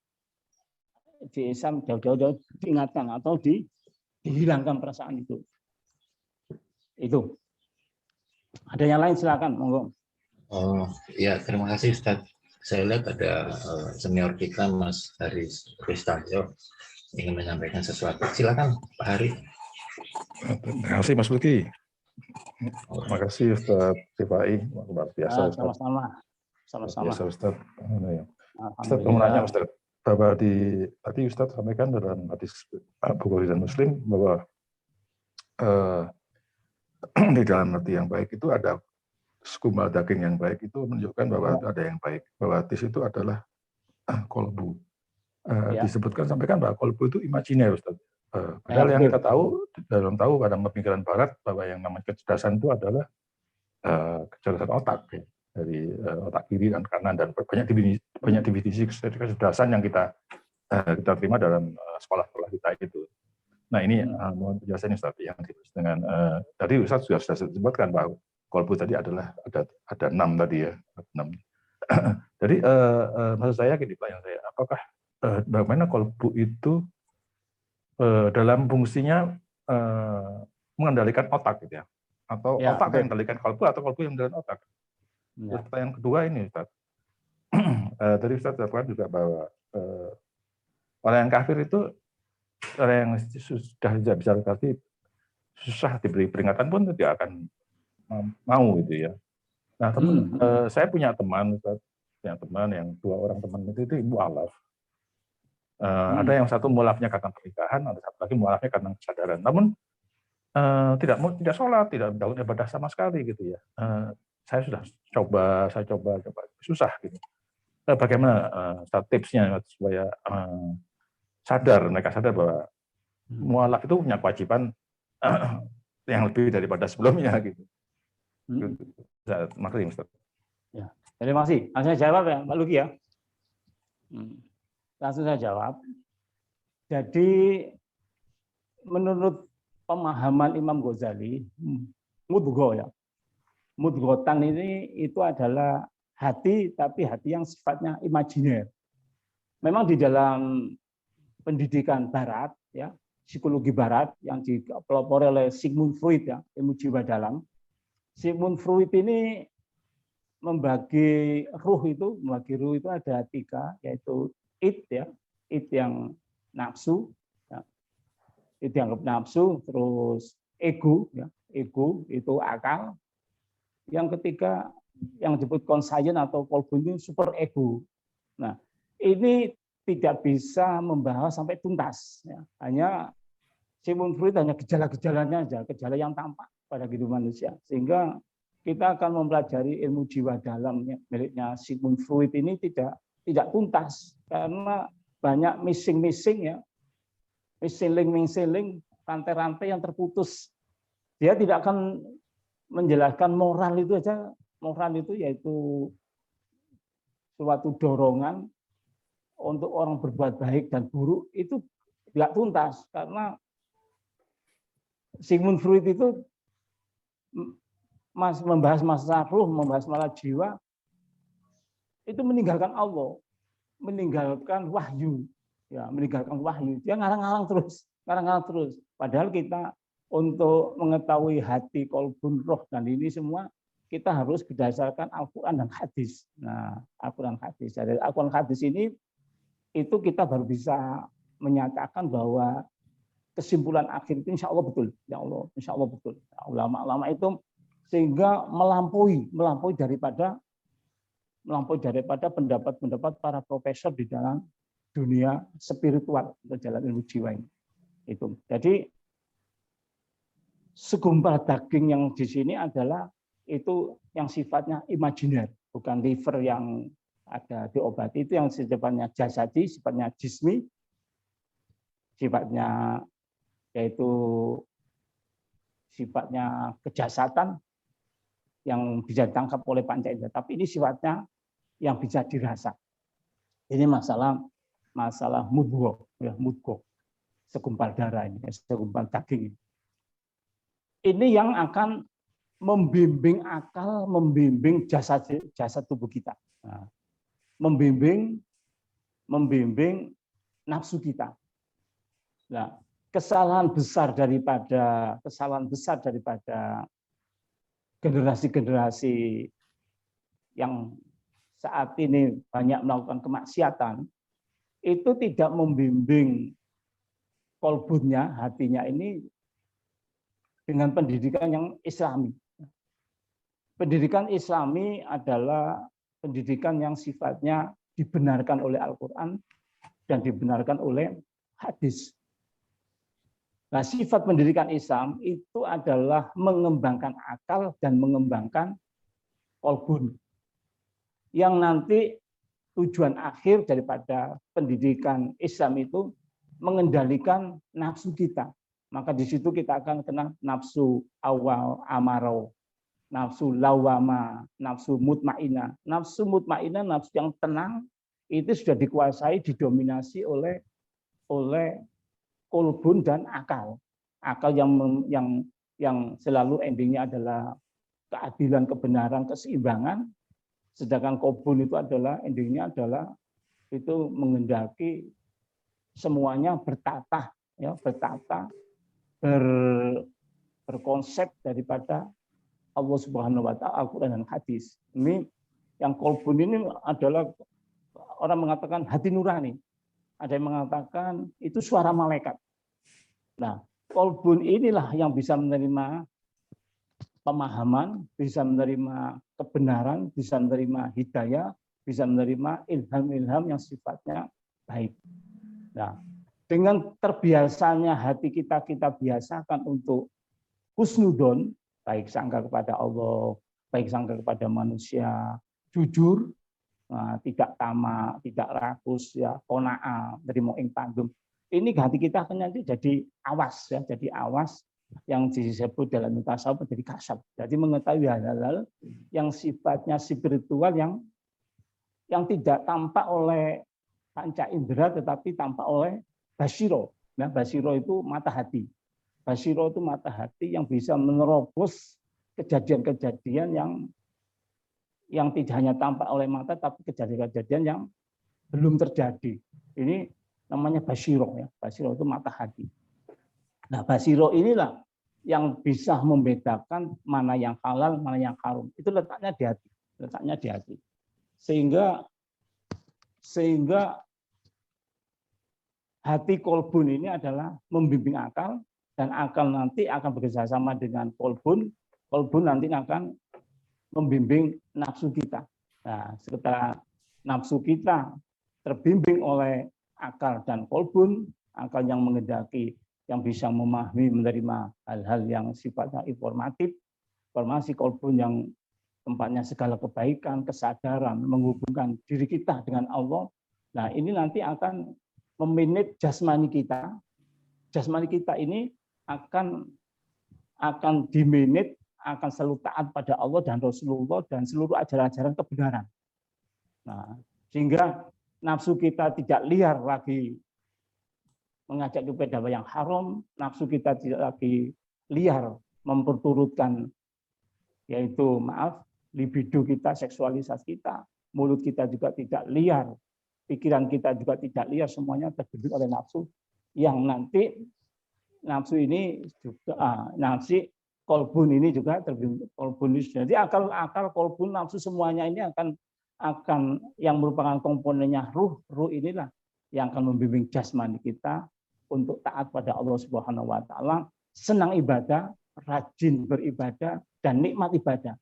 jauh-jauh diingatkan atau dihilangkan perasaan itu. Itu. Ada yang lain silakan, monggo. Oh ya, terima kasih Ustaz. Saya lihat ada senior kita Mas Haris Kristaljo ingin menyampaikan sesuatu. Silakan Pak Hari. Terima kasih Mas Luki. Terima kasih Ustaz Rifai, luar biasa Ustaz. Sama-sama. Biasa Ustaz. Ustaz mau nanya Ustaz, bahwa tadi Ustaz sampaikan dalam hadis Bukhari dan Muslim bahwa di dalam hati yang baik itu ada segumpal daging yang baik, itu menunjukkan bahwa ada yang baik, bahwa di situ adalah kolbu. Disebutkan sampaikan bahwa kolbu itu imajiner Ustaz. Padahal yang kita tahu pada pemikiran Barat bahwa yang namanya kecerdasan itu adalah kecerdasan otak ya. Dari otak kiri dan kanan, dan banyak definisi kecerdasan yang kita terima dalam sekolah-sekolah kita itu. Nah ini mohon penjelasan Ustaz yang dengan tadi Ustaz sudah sebutkan bahwa kolbu tadi adalah ada 6 tadi ya, 6. Jadi maksud saya gini Pak, yang saya apakah bagaimana kolbu itu dalam fungsinya mengendalikan otak gitu ya, atau ya, otak yang mengendalikan kolbu atau kolbu yang mengendalikan otak. Ya. Terus pertanyaan kedua ini Ustaz, tadi Ustaz katakan juga bahwa orang yang kafir itu orang yang sudah tidak bisa kasih susah diberi peringatan pun tidak akan mau gitu ya. Nah saya punya teman Ustaz, yang 2 orang teman itu mualaf. Ada yang satu mualafnya karena pernikahan, ada satu lagi mualafnya karena kesadaran. Namun tidak sholat, tidak melakukan ibadah sama sekali gitu ya. Saya coba susah gitu. Bagaimana tipsnya supaya mereka sadar bahwa mualaf itu punya kewajiban yang lebih daripada sebelumnya gitu. Terima kasih Ustaz. Ya, terima kasih. Langsung saya jawab ya Pak Luki ya. Langsung saya jawab. Jadi menurut pemahaman Imam Ghazali, mudghah ya. Mudghatan ini itu adalah hati, tapi hati yang sifatnya imajiner. Memang di dalam pendidikan Barat, ya, psikologi Barat yang dipelopori oleh Sigmund Freud, ya, ilmu jiwa dalam. Sigmund Freud ini membagi ruh itu ada 3, yaitu id, ya, id yang nafsu, ya, id yang nafsu, terus ego, ya, ego itu akal. Yang ketiga yang disebut conscience atau kolbu super ego. Nah, ini tidak bisa membahas sampai tuntas. Ya. Hanya Sigmund Freud hanya gejala-gejalanya aja, gejala yang tampak pada kehidupan manusia. Sehingga kita akan mempelajari ilmu jiwa dalam miliknya Sigmund Freud ini tidak tuntas karena banyak missing ya, missing link, rantai-rantai yang terputus. Dia tidak akan menjelaskan moral itu aja. Moral itu yaitu suatu dorongan untuk orang berbuat baik dan buruk, itu tidak tuntas karena Sigmund Freud itu membahas masalah ruh, membahas masalah jiwa, itu meninggalkan Allah, meninggalkan wahyu, ya, meninggalkan wahyu. Dia ngarang-ngarang terus. Padahal kita untuk mengetahui hati, kolbun, roh, dan ini semua kita harus berdasarkan Al-Quran dan hadis. Nah, Al-Quran hadis. Dari Al-Quran hadis ini itu kita baru bisa menyatakan bahwa kesimpulan akhir itu insya Allah betul. Ya Allah, insya Allah betul. Ulama-ulama itu sehingga melampaui daripada pendapat-pendapat para profesor di dalam dunia spiritual atau jalan ilmu jiwa ini. Itu. Jadi segumpal daging yang di sini adalah itu yang sifatnya imajiner, bukan liver yang ada diobati, itu yang sifatnya jasadi, sifatnya jismi, sifatnya yaitu sifatnya kejasatan yang bisa ditangkap oleh panca indera, tapi ini sifatnya yang bisa dirasa. Ini masalah mudghah, ya, mudghah, segumpal darah ini, segumpal daging ini. Ini yang akan membimbing akal, membimbing jasad tubuh kita, nah, membimbing nafsu kita. Nah, kesalahan besar daripada generasi-generasi yang saat ini banyak melakukan kemaksiatan, itu tidak membimbing kolbunnya, hatinya ini dengan pendidikan yang Islami. Pendidikan Islami adalah pendidikan yang sifatnya dibenarkan oleh Al-Quran dan dibenarkan oleh hadis. Nah, sifat pendidikan Islam itu adalah mengembangkan akal dan mengembangkan kolbun. Yang nanti tujuan akhir daripada pendidikan Islam itu mengendalikan nafsu kita. Maka di situ kita akan kenal nafsu awal amaro, nafsu lawama, nafsu mutmainah. Nafsu mutmainah, nafsu yang tenang, itu sudah dikuasai, didominasi oleh kolbun dan akal. Akal yang selalu endingnya adalah keadilan, kebenaran, keseimbangan. Sedangkan kolbun itu adalah endingnya adalah itu mengendaki semuanya bertata, ya, bertata, berkonsep daripada Allah Subhanahu wa taala, Al-Qur'an dan hadis. Ini yang kolbun ini adalah orang mengatakan hati nurani. Ada yang mengatakan itu suara malaikat. Nah, kolbun inilah yang bisa menerima pemahaman, bisa menerima kebenaran, bisa menerima hidayah, bisa menerima ilham-ilham yang sifatnya baik. Nah, dengan terbiasanya hati kita biasakan untuk husnudon, baik sangka kepada Allah, baik sangka kepada manusia, jujur, tidak tamak, tidak rakus, ya, qanaah, nerimo ing pandum. Ini hati kita akan nanti jadi awas, ya, jadi awas yang disebut dalam tasawuf menjadi kasab. Jadi mengetahui hal-hal yang sifatnya spiritual yang tidak tampak oleh panca indera tetapi tampak oleh basiro. Nah, basiro itu mata hati. Basiro itu mata hati yang bisa menerobos kejadian-kejadian yang tidak hanya tampak oleh mata, tapi kejadian-kejadian yang belum terjadi. Ini namanya basiro, ya. Basiro itu mata hati. Nah, basiro inilah yang bisa membedakan mana yang halal, mana yang haram. Itu letaknya di hati. Letaknya di hati. Sehingga hati kolbun ini adalah membimbing akal, dan akal nanti akan bekerjasama dengan kolbun. Kolbun nanti akan membimbing nafsu kita. Nah, setelah nafsu kita terbimbing oleh akal dan kolbun, akal yang mengendaki, yang bisa memahami, menerima hal-hal yang sifatnya informatif, informasi kolbun yang tempatnya segala kebaikan, kesadaran, menghubungkan diri kita dengan Allah. Nah, ini nanti akan memanage jasmani kita. Jasmani kita ini akan dimanage, akan selalu taat pada Allah dan Rasulullah dan seluruh ajaran-ajaran kebenaran. Nah, sehingga nafsu kita tidak liar lagi mengajak kepada yang haram, nafsu kita tidak lagi liar memperturutkan, yaitu libido kita, seksualisasi kita, mulut kita juga tidak liar, pikiran kita juga tidak liar, semuanya terbimbing oleh nafsu yang nanti nafsu ini juga nafsi kolbun ini juga terbimbing kolbun ini. Jadi akal kolbun nafsu semuanya ini akan yang merupakan komponennya ruh inilah yang akan membimbing jasmani kita untuk taat pada Allah Subhanahu wa taala, senang ibadah, rajin beribadah dan nikmat ibadah.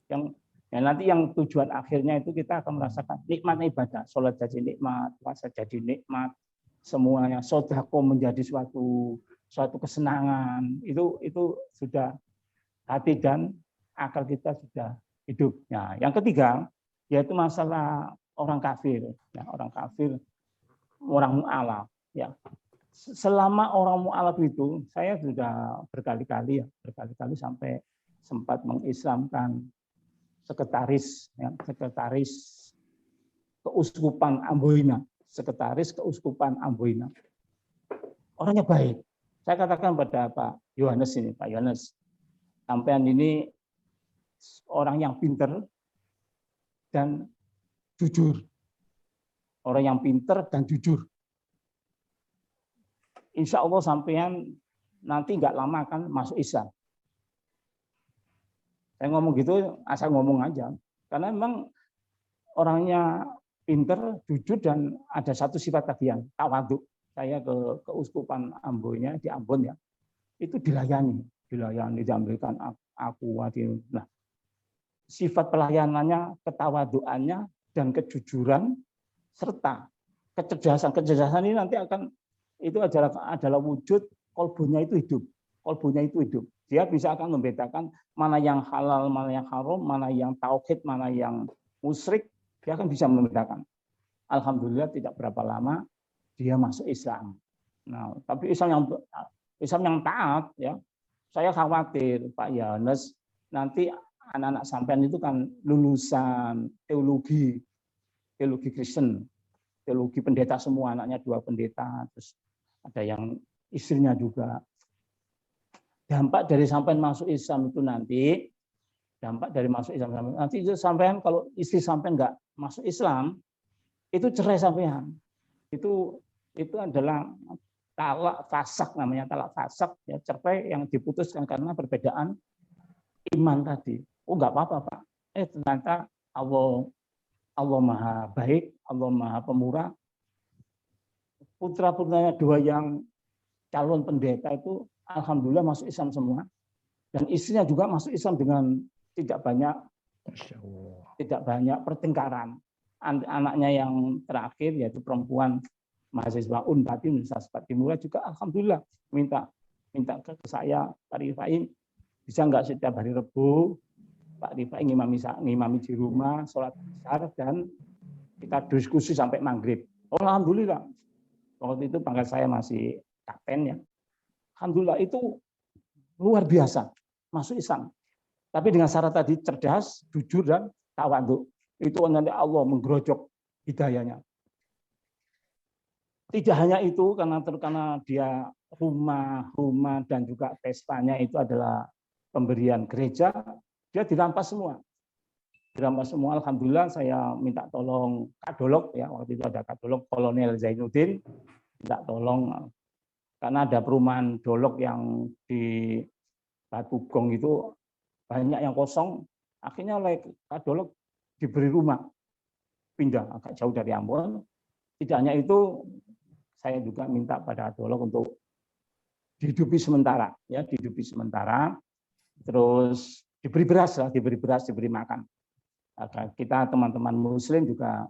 Yang nanti yang tujuan akhirnya itu kita akan merasakan nikmat ibadah, sholat jadi nikmat, puasa jadi nikmat, semuanya, sedekah menjadi suatu suatu kesenangan, itu sudah hati dan akal kita sudah hidup. Nah, yang ketiga yaitu masalah orang kafir, ya, orang kafir, orang mu'alaf, ya. Selama orang mu'alaf itu saya sudah berkali-kali sampai sempat mengislamkan sekretaris keuskupan Amboina, orangnya baik. Saya katakan pada Pak Yohanes ini, Pak Yohanes, sampean ini orang yang pinter dan jujur. Orang yang pinter dan jujur. Insya Allah sampean nanti nggak lama akan masuk Islam. Saya ngomong gitu, asal ngomong aja. Karena memang orangnya pinter, jujur, dan ada satu sifat tadi yang tawadhu. Saya ke keuskupan Ambonya di Ambon, ya, itu dilayani, diambilkan aku. Nah, sifat pelayanannya, ketawaduannya, dan kejujuran serta kecerdasan ini nanti akan itu adalah wujud kolbunya itu hidup. Dia bisa akan membedakan mana yang halal, mana yang haram, mana yang tauhid, mana yang musyrik. Dia akan bisa membedakan. Alhamdulillah tidak berapa lama dia masuk Islam. Nah, tapi Islam yang taat, ya. Saya khawatir Pak Yohanes nanti anak-anak sampean itu kan lulusan teologi Kristen, teologi pendeta semua, anaknya 2 pendeta, terus ada yang istrinya juga. Dampak dari sampean masuk Islam itu nanti itu sampean kalau istri sampean nggak masuk Islam, itu cerai sampean. Itu adalah talak fasak, namanya talak fasak, ya, cerai yang diputuskan karena perbedaan iman tadi. Oh, nggak apa-apa, Pak. Ternyata Allah Maha Baik, Allah Maha Pemurah. Putra-putranya 2 yang calon pendeta itu alhamdulillah masuk Islam semua, dan istrinya juga masuk Islam dengan tidak banyak pertengkaran. Anaknya yang terakhir yaitu perempuan mahasiswa Unpad Universitas Patimura juga alhamdulillah minta ke saya, Pak Rifai, bisa nggak setiap hari Rebu Pak Rifai ngimami di rumah, sholat besar, dan kita diskusi sampai maghrib. Oh, alhamdulillah. Waktu itu pangkat saya masih kapten, ya. Alhamdulillah itu luar biasa masuk Islam. Tapi dengan syarat tadi cerdas, jujur, dan tawadhu. Itu nanti Allah menggerojok hidayahnya. Tidak hanya itu, karena dia rumah dan juga pestanya itu adalah pemberian gereja, dia dirampas semua. Alhamdulillah saya minta tolong Kadolok, ya, waktu itu ada Kadolok Kolonel Zainuddin, minta tolong karena ada perumahan Dolok yang di Batu Gong itu banyak yang kosong, akhirnya oleh Kadolok diberi rumah, pindah agak jauh dari Ambon. Tidak hanya itu, saya juga minta pada Kadolok untuk dihidupi sementara, ya, terus diberi beras, diberi makan. Kita teman-teman Muslim juga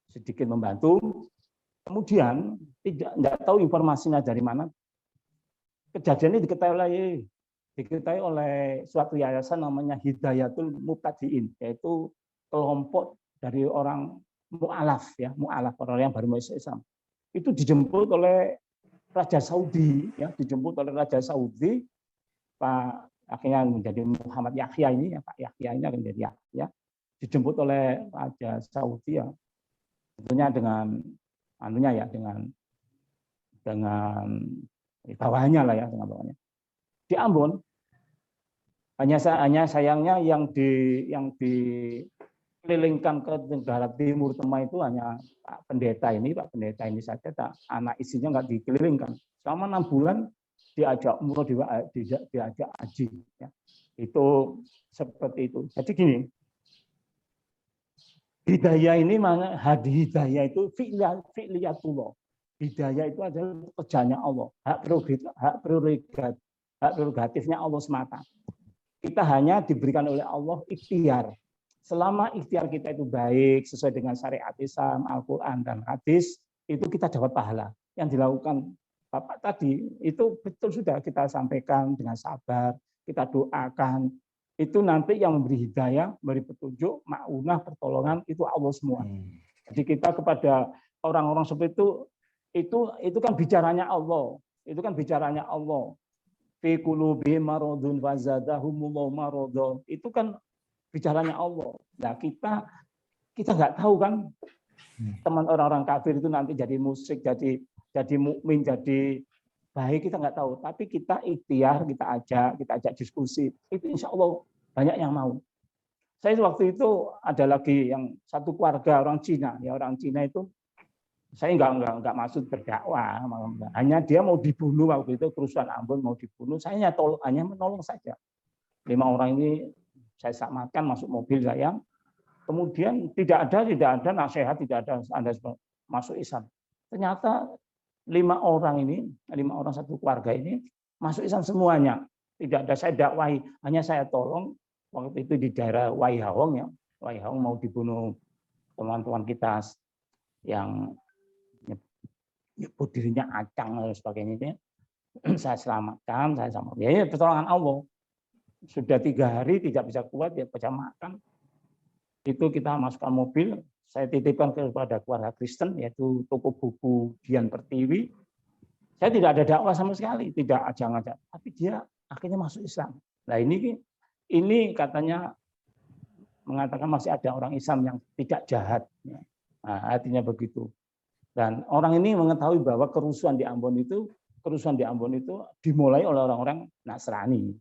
sedikit membantu. Kemudian tidak tahu informasinya dari mana. Kejadian ini diketahui oleh suatu yayasan namanya Hidayatul Mubtadiin, yaitu kelompok dari orang mu'alaf, ya, orang yang baru masuk Islam. Itu dijemput oleh Raja Saudi, ya, Pak akhirnya menjadi Muhammad Yahya ini, ya, Pak Yahya ini akan menjadi Yahya, dijemput oleh Raja Saudi, ya, tentunya dengan bawahnya lah, ya, dengan bawahnya. Di Ambon hanya sayangnya yang dikelilingkan ke negara Timur Tengah itu hanya Pak pendeta ini saja, anak istrinya nggak dikelilingkan. Selama 6 bulan diajak umroh, diajak haji, ya. Itu seperti itu. Jadi gini, hidayah ini mana? Hidayah itu fi'liyatullah. Hidayah itu adalah kerjanya Allah, hak prerogatifnya Allah semata. Kita hanya diberikan oleh Allah ikhtiar. Selama ikhtiar kita itu baik, sesuai dengan syariat Islam, Al-Quran, dan hadis, itu kita dapat pahala. Yang dilakukan Bapak tadi itu betul sudah kita sampaikan dengan sabar, kita doakan. Itu nanti yang memberi hidayah, memberi petunjuk, ma'unah, pertolongan itu Allah semua. Jadi kita kepada orang-orang seperti itu kan bicaranya Allah. Itu kan bicaranya Allah. Fi qulubihim maradun fazadahumullahu marada. Itu kan bicaranya Allah. Nah, kita nggak tahu kan teman orang-orang kafir itu nanti jadi musyrik, jadi mukmin, jadi baik, kita nggak tahu. Tapi kita ikhtiar, kita ajak diskusi. Itu insya Allah banyak yang mau. Saya waktu itu ada lagi yang satu keluarga orang Cina, ya orang Cina itu saya nggak maksud berdakwah, hanya dia mau dibunuh waktu itu kerusuhan Ambon mau dibunuh, saya hanya menolong saja. 5 orang ini saya selamatkan masuk mobil saya, kemudian tidak ada nasihat, tidak ada Anda masuk Islam. Ternyata 5 orang satu keluarga ini masuk Islam semuanya. Tidak ada saya dakwahi, hanya saya tolong waktu itu di daerah Waihawong ya. Waihawong mau dibunuh teman-teman kita yang nyebut dirinya acang dan sebagainya itu. Saya selamatkan, Ya, pertolongan Allah. Sudah 3 hari tidak bisa kuat, ya baca makan. Itu kita masukkan mobil, saya titipkan kepada keluarga Kristen, yaitu toko buku Dian Pertiwi. Saya tidak ada dakwah sama sekali, tidak ajang-ajang. Tapi dia akhirnya masuk Islam. Nah ini katanya mengatakan masih ada orang Islam yang tidak jahat. Nah, artinya begitu. Dan orang ini mengetahui bahwa kerusuhan di Ambon itu dimulai oleh orang-orang Nasrani,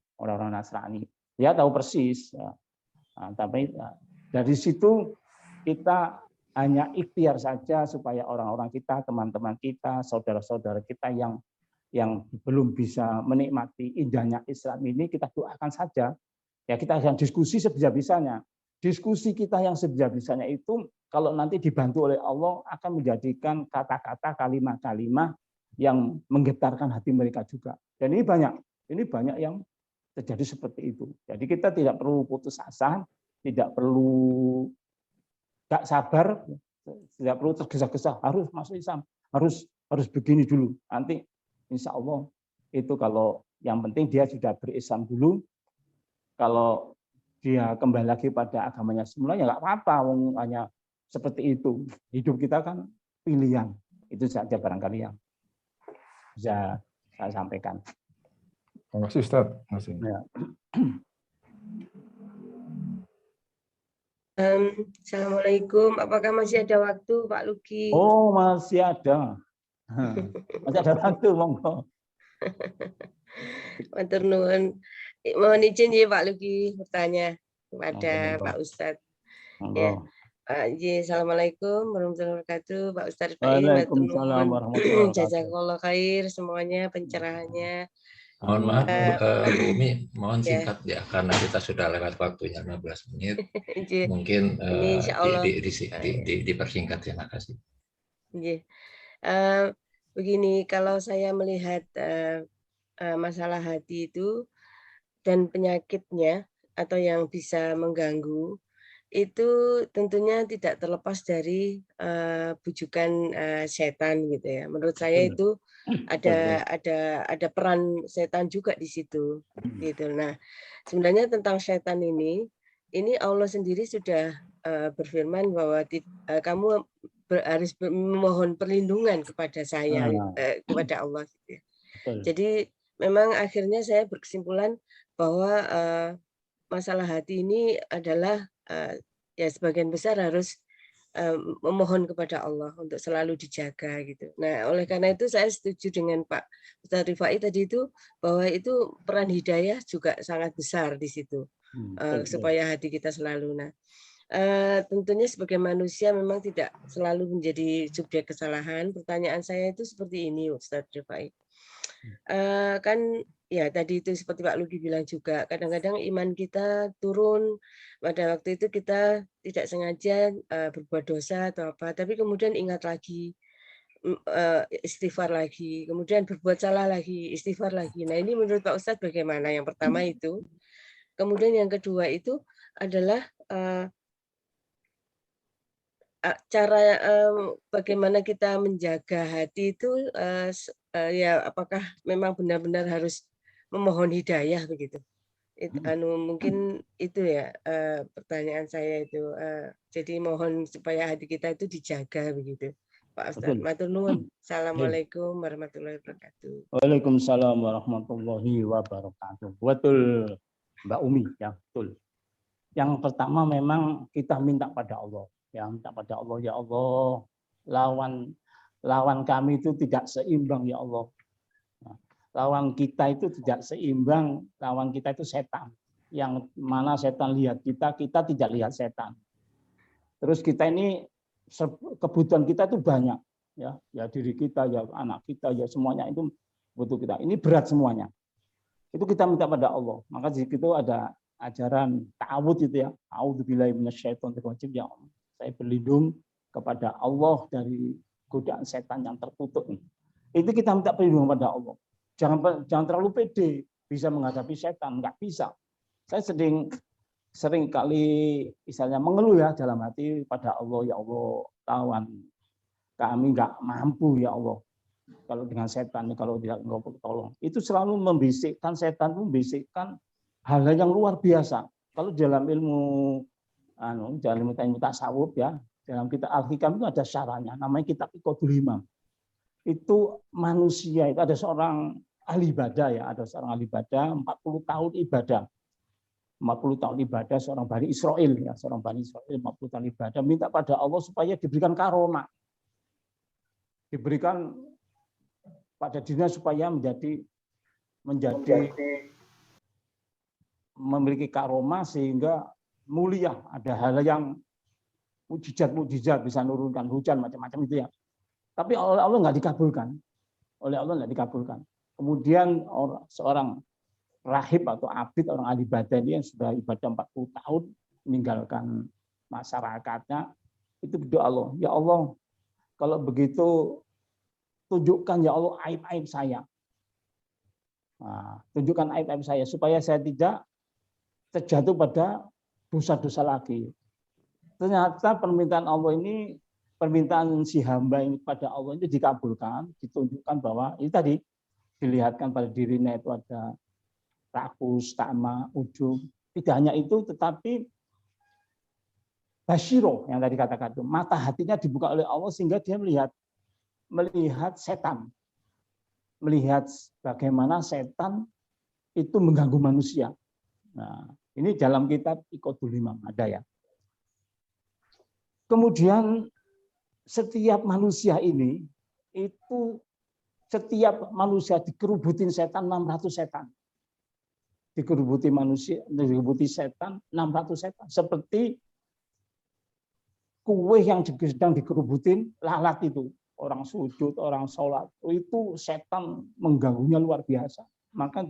Dia tahu persis. Nah, tapi dari situ kita hanya ikhtiar saja supaya orang-orang kita, teman-teman kita, saudara-saudara kita yang belum bisa menikmati indahnya Islam ini, kita doakan saja. Ya, kita akan diskusi sebisa-bisanya. Diskusi kita yang sebisa-bisanya itu kalau nanti dibantu oleh Allah akan menjadikan kata-kata, kalimat-kalimat yang menggetarkan hati mereka juga. Dan ini banyak yang terjadi seperti itu. Jadi kita tidak perlu putus asa, tidak perlu gak sabar, tidak perlu tergesa-gesa harus masuk Islam, harus begini dulu. Nanti insya Allah itu kalau yang penting dia sudah berislam dulu. Kalau dia kembali lagi pada agamanya semula ya nggak apa-apa, hanya seperti itu. Hidup kita kan pilihan. Itu saja barangkali yang bisa saya sampaikan. Terima kasih Ustaz. Terima kasih. Ya. Assalamualaikum. Apakah masih ada waktu, Pak Luki? Oh, masih ada. Masih ada waktu, monggo. Matur nuwun. Mohon izin ya Pak Luki bertanya kepada Pak Ustadz. Ya. Assalamualaikum warahmatullahi wabarakatuh, Pak Ustadz. Waalaikumsalam warahmatullahi wabarakatuh. Jazakallah khair semuanya pencerahannya. Mohon maaf Bu Umi, mohon singkat ya karena kita sudah lewat waktunya 15 menit. Mungkin dipersingkat ya, makasih. Begini, kalau saya melihat masalah hati itu dan penyakitnya atau yang bisa mengganggu itu tentunya tidak terlepas dari bujukan setan gitu ya. Menurut saya itu ada peran setan juga di situ gitu. Nah, sebenarnya tentang setan ini Allah sendiri sudah berfirman bahwa kamu harus memohon perlindungan kepada saya, kepada Allah gitu ya. Jadi memang akhirnya saya berkesimpulan bahwa masalah hati ini adalah ya sebagian besar harus memohon kepada Allah untuk selalu dijaga gitu. Nah, oleh karena itu saya setuju dengan Pak Ustadz Rifai tadi itu bahwa itu peran hidayah juga sangat besar di situ supaya hati kita selalu. Nah, tentunya sebagai manusia memang tidak selalu menjadi subjek kesalahan. Pertanyaan saya itu seperti ini, Ustadz Rifai. Kan ya tadi itu seperti Pak Lugi bilang juga kadang-kadang iman kita turun pada waktu itu kita tidak sengaja berbuat dosa atau apa, tapi kemudian ingat lagi, istighfar lagi, kemudian berbuat salah lagi, istighfar lagi. Nah ini menurut Pak Ustadz bagaimana? Yang pertama itu, kemudian yang kedua itu adalah cara bagaimana kita menjaga hati itu ya apakah memang benar-benar harus memohon hidayah begitu? Mungkin itu ya pertanyaan saya itu. Jadi mohon supaya hati kita itu dijaga begitu, Pak Ustadz. Matur nuwun. Assalamualaikum warahmatullahi wabarakatuh. Waalaikumsalam warahmatullahi wabarakatuh. Betul, Mbak Umi, ya betul. Yang pertama memang kita minta pada Allah, ya minta pada Allah, ya Allah, lawan kami itu tidak seimbang, ya Allah. Lawan kita itu tidak seimbang, lawan kita itu setan. Yang mana setan lihat kita, kita tidak lihat setan. Terus kita ini kebutuhan kita itu banyak, ya diri kita, ya anak kita, ya semuanya itu butuh kita. Ini berat semuanya. Itu kita minta pada Allah. Maka di situ ada ajaran ta'awudz itu ya. A'udzubillahi minasyaitonir rajim, ya Allah. Saya berlindung kepada Allah dari godaan setan yang terkutuk. Itu kita minta perlindungan pada Allah. Jangan terlalu pede bisa menghadapi setan, nggak bisa. Saya sering kali misalnya mengeluh ya dalam hati pada Allah, ya Allah, lawan kami nggak mampu, ya Allah. Kalau dengan setan, kalau tidak engkau tolong. Itu selalu membisikkan, setan itu membisikkan hal-hal yang luar biasa. Kalau dalam ilmu tasawuf ya, dalam kitab Al-Hikam itu ada syaratnya, namanya kitab Iqodul Himam. Itu manusia, itu ada seorang ahli ibadah ya, ada seorang ahli ibadah 40 tahun ibadah. 40 tahun ibadah seorang Bani Israel ya, seorang Bani Israel 40 tahun ibadah minta pada Allah supaya diberikan karomah. Diberikan pada dirinya supaya menjadi memiliki karomah sehingga mulia, ada hal yang mukjizat bisa nurunkan hujan macam-macam itu ya. Tapi oleh Allah nggak dikabulkan. Oleh Allah nggak dikabulkan. Kemudian seorang rahib atau abid, orang ahli ibadah ini yang sudah ibadah 40 tahun, meninggalkan masyarakatnya, itu berdoa Allah, ya Allah, kalau begitu tunjukkan ya Allah aib-aib saya. Nah, tunjukkan aib-aib saya supaya saya tidak terjatuh pada dosa-dosa lagi. Ternyata permintaan Allah ini, permintaan si hamba ini pada Allah itu dikabulkan, ditunjukkan bahwa ini tadi dilihatkan pada dirinya itu ada rakus, ta'ma, ujub. Tidak hanya itu, tetapi basyiro yang tadi katakan itu, mata hatinya dibuka oleh Allah sehingga dia melihat setan, melihat bagaimana setan itu mengganggu manusia. Nah, ini dalam kitab Iqodul Himam ada ya. Kemudian setiap manusia ini itu setiap manusia dikerubutin setan 600 setan. Dikerubuti manusia, dikerubuti setan 600 setan. Seperti kue yang sedang dikerubutin lalat itu. Orang sujud, orang sholat, itu setan mengganggunya luar biasa. Maka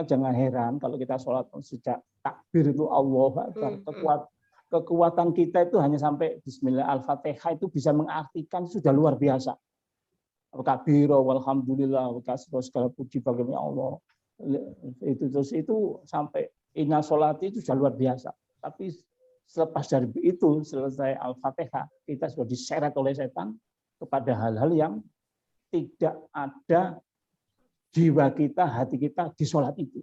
jangan heran kalau kita sholat sejak takbir itu Allah Akbar, kekuatan kita itu hanya sampai Bismillah Al-Fatihah itu bisa mengartikan sudah luar biasa. Kabiro walhamdulillah segala puji bagi Allah. Itu sampai inna sholati itu sudah luar biasa. Tapi selepas dari itu selesai Al-Fatihah kita sudah diseret oleh setan kepada hal-hal yang tidak ada jiwa kita, hati kita di sholat itu.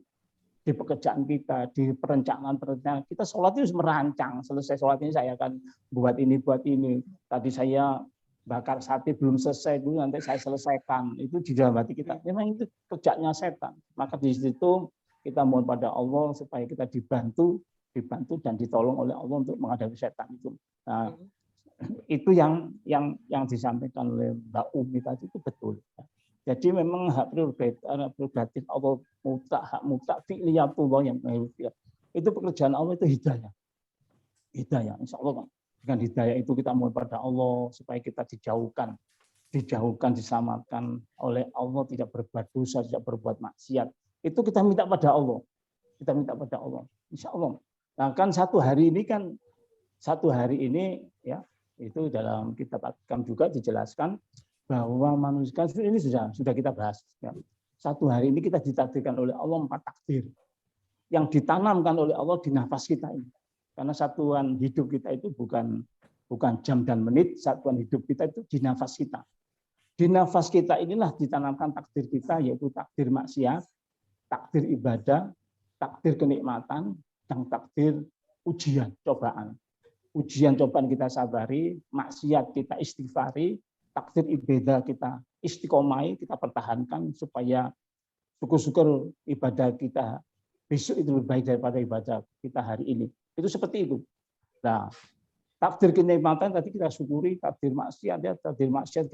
Di pekerjaan kita, di perencanaan kita sholat itu merancang. Selesai sholat ini saya akan buat ini. Tadi saya bakar sate belum selesai dulu, nanti saya selesaikan. Itu di dalam hati kita. Memang itu kerjanya setan. Maka di situ kita mohon pada Allah supaya kita dibantu dan ditolong oleh Allah untuk menghadapi setan itu. Nah, itu yang disampaikan oleh Mbak Umi tadi itu betul. Jadi memang hak prerogatif Allah hak mutlak fi'liyatullah yang itu pekerjaan Allah itu hidayah. Hidayah, insya Allah dengan hidayah itu kita mohon pada Allah supaya kita dijauhkan, diselamatkan oleh Allah, tidak berbuat dosa, tidak berbuat maksiat. Itu kita minta pada Allah. Kita minta pada Allah, insya Allah. Nah kan satu hari ini ya itu dalam kitab Al-Hikam juga dijelaskan bahwa manusia ini sudah kita bahas. Ya. Satu hari ini kita ditakdirkan oleh Allah 4 takdir yang ditanamkan oleh Allah di nafas kita ini. Karena satuan hidup kita itu bukan bukan jam dan menit, satuan hidup kita itu di nafas kita. Di nafas kita inilah ditanamkan takdir kita, yaitu takdir maksiat, takdir ibadah, takdir kenikmatan, dan takdir ujian, cobaan. Ujian cobaan kita sabari, maksiat kita istighfari, takdir ibadah kita istiqomai, kita pertahankan supaya syukur-syukur ibadah kita besok itu lebih baik daripada ibadah kita hari ini. Itu seperti itu. Nah, takdir kenikmatan tadi kita syukuri, takdir maksiat ya, takdir maksiat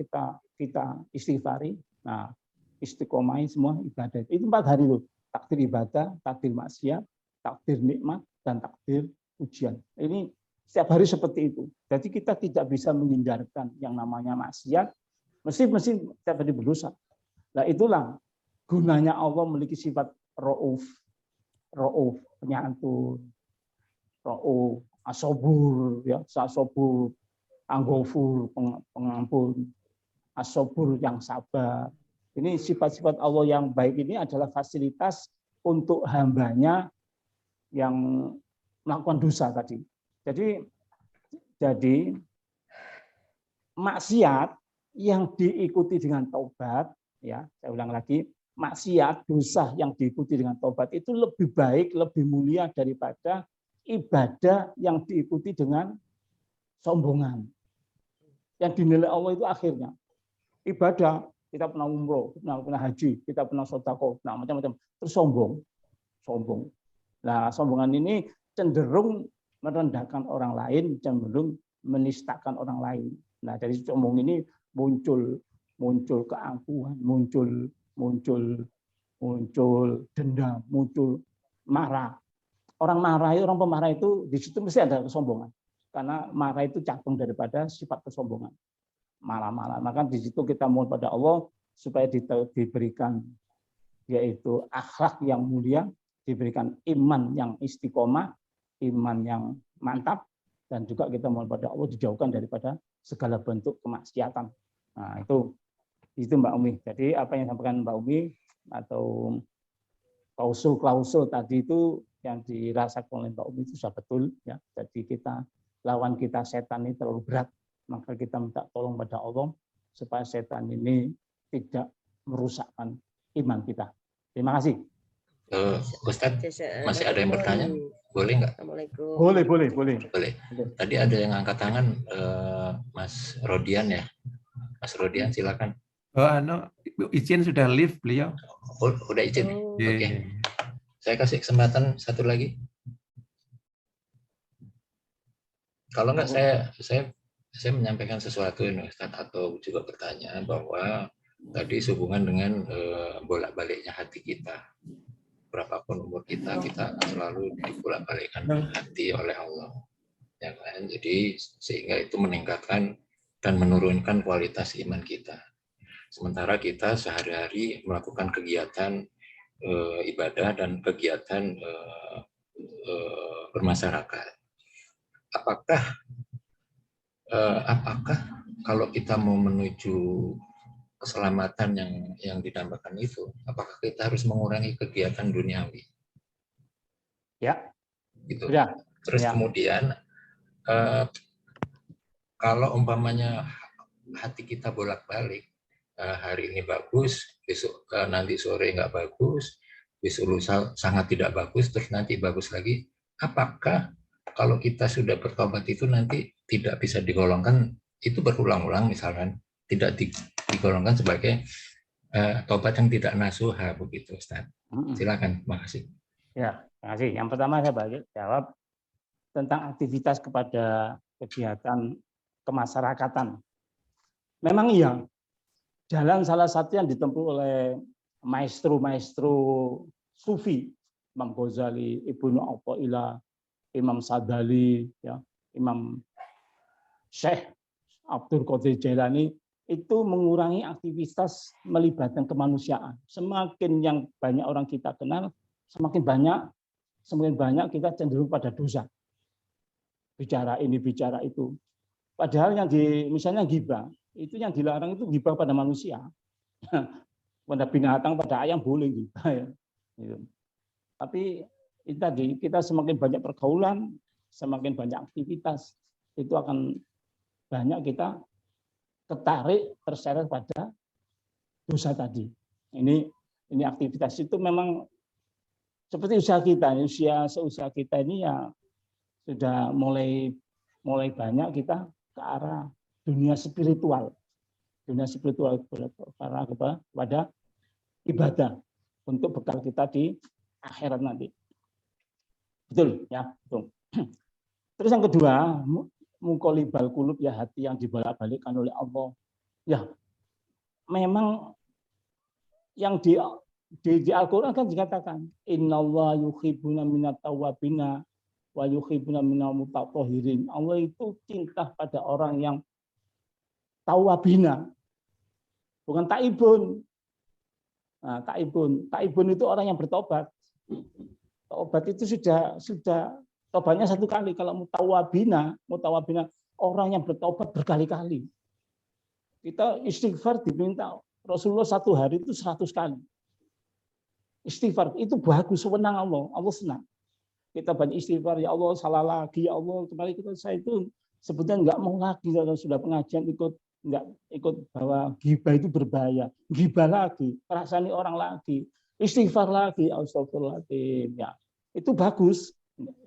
kita istighfari. Nah, istiqomai semua ibadah. Itu 4 hari itu. Takdir ibadah, takdir maksiat, takdir nikmat, dan takdir ujian. Ini setiap hari seperti itu. Jadi kita tidak bisa menghindarkan yang namanya maksiat. Mesti setiap hari berdosa. Nah, itulah gunanya Allah memiliki sifat Ra'uf, penyantun, Ra'uf, As-Sabur, ya, As-Sabur, Ang-Ghafur, pengampun, As-Sabur yang sabar. Ini sifat-sifat Allah yang baik ini adalah fasilitas untuk hambanya yang melakukan dosa tadi. Jadi maksiat yang diikuti dengan taubat, ya, saya ulang lagi, maksiat, dosa yang diikuti dengan taubat itu lebih baik, lebih mulia daripada ibadah yang diikuti dengan sombongan. Yang dinilai Allah itu akhirnya ibadah, kita pernah umroh, pernah haji, kita pernah sedekah, nah macam-macam, terus sombong. Nah, sombongan ini cenderung merendahkan orang lain, cenderung menistakan orang lain. Nah, dari sombong ini muncul keangkuhan, muncul dendam, muncul marah. Orang pemarah itu di situ mesti ada kesombongan. Karena marah itu cabang daripada sifat kesombongan. Marah-marah. Maka di situ kita mohon pada Allah supaya diberikan yaitu akhlak yang mulia, diberikan iman yang istiqomah, iman yang mantap, dan juga kita mohon pada Allah dijauhkan daripada segala bentuk kemaksiatan. Nah, itu Mbak Umi. Jadi apa yang disampaikan Mbak Umi atau klausul tadi itu yang dirasakan oleh Mbak Umi itu sudah betul, ya. Jadi lawan kita setan ini terlalu berat, maka kita minta tolong pada Allah supaya setan ini tidak merusakkan iman kita. Terima kasih. Ustadz, masih ada yang bertanya? Boleh nggak? Boleh. Tadi ada yang angkat tangan, Mas Rodian ya. Mas Rodian, silakan. Izin sudah live beliau. Oh, udah izin. Oke. Saya kasih kesempatan satu lagi. Kalau nggak saya menyampaikan sesuatu ini Ustadz, atau juga bertanya bahwa tadi sehubungan dengan bolak-baliknya hati kita. Berapapun umur kita akan selalu dibolak-balikkan hati oleh Allah. Ya kan? Jadi sehingga itu meningkatkan dan menurunkan kualitas iman kita. Sementara kita sehari-hari melakukan kegiatan ibadah dan kegiatan bermasyarakat. Apakah kalau kita mau menuju keselamatan yang didambakan itu, apakah kita harus mengurangi kegiatan duniawi? Ya. Gitu. Ya. Terus kemudian kalau umpamanya hati kita bolak-balik, hari ini bagus, besok nanti sore nggak bagus, besok lusa sangat tidak bagus, terus nanti bagus lagi. Apakah kalau kita sudah bertobat itu nanti tidak bisa digolongkan, itu berulang-ulang misalkan, tidak digolongkan sebagai tobat yang tidak nasuha begitu, Ustaz? Silakan, makasih. Ya, terima kasih. Yang pertama saya balik jawab tentang aktivitas kepada kegiatan kemasyarakatan. Memang iya, jalan salah satu yang ditempuh oleh maestro sufi, Imam Ghazali, Ibnu Athaillah, Imam Sadali, ya, Imam Syekh Abdul Qadir Jailani, itu mengurangi aktivitas melibatkan kemanusiaan. Semakin yang banyak orang kita kenal, semakin banyak kita cenderung pada dosa. Bicara ini, bicara itu. Padahal yang misalnya ghibah, itu yang dilarang itu ghibah pada manusia. Pada binatang, pada ayam boleh ghibah, ya. Tapi itu tadi, kita semakin banyak pergaulan, semakin banyak aktivitas, itu akan banyak kita tertarik, terseret pada dosa tadi. Ini aktivitas itu memang seperti usaha kita, usaha kita ini ya sudah mulai banyak kita ke arah dunia spiritual kepada ibadah untuk bekal kita di akhirat nanti. Betul ya, betul. Terus yang kedua, muqallibal qulub, ya hati yang dibolak-balikkan oleh Allah. Ya, memang yang di Al-Qur'an kan dikatakan innallaha yuhibbuna minat tawwabina wa yuhibbuna minal mutatahhirin. Allah itu cinta pada orang yang tawwabina, bukan taibun. Nah, taibun itu orang yang bertobat. Tobat itu sudah tobatnya satu kali. Kalau mutawabina orang yang bertobat berkali-kali. Kita istighfar diminta Rasulullah satu hari itu 100 kali. Istighfar itu bagus, sewenang Allah senang. Kita banyak istighfar, ya Allah salah lagi, ya Allah kembali saya itu sebetulnya nggak mau lagi kalau sudah pengajian nggak ikut bahwa ghibah itu berbahaya. Ghibah lagi, rasani orang lagi, istighfar lagi, astagfirullahaladzim. Ya, itu bagus,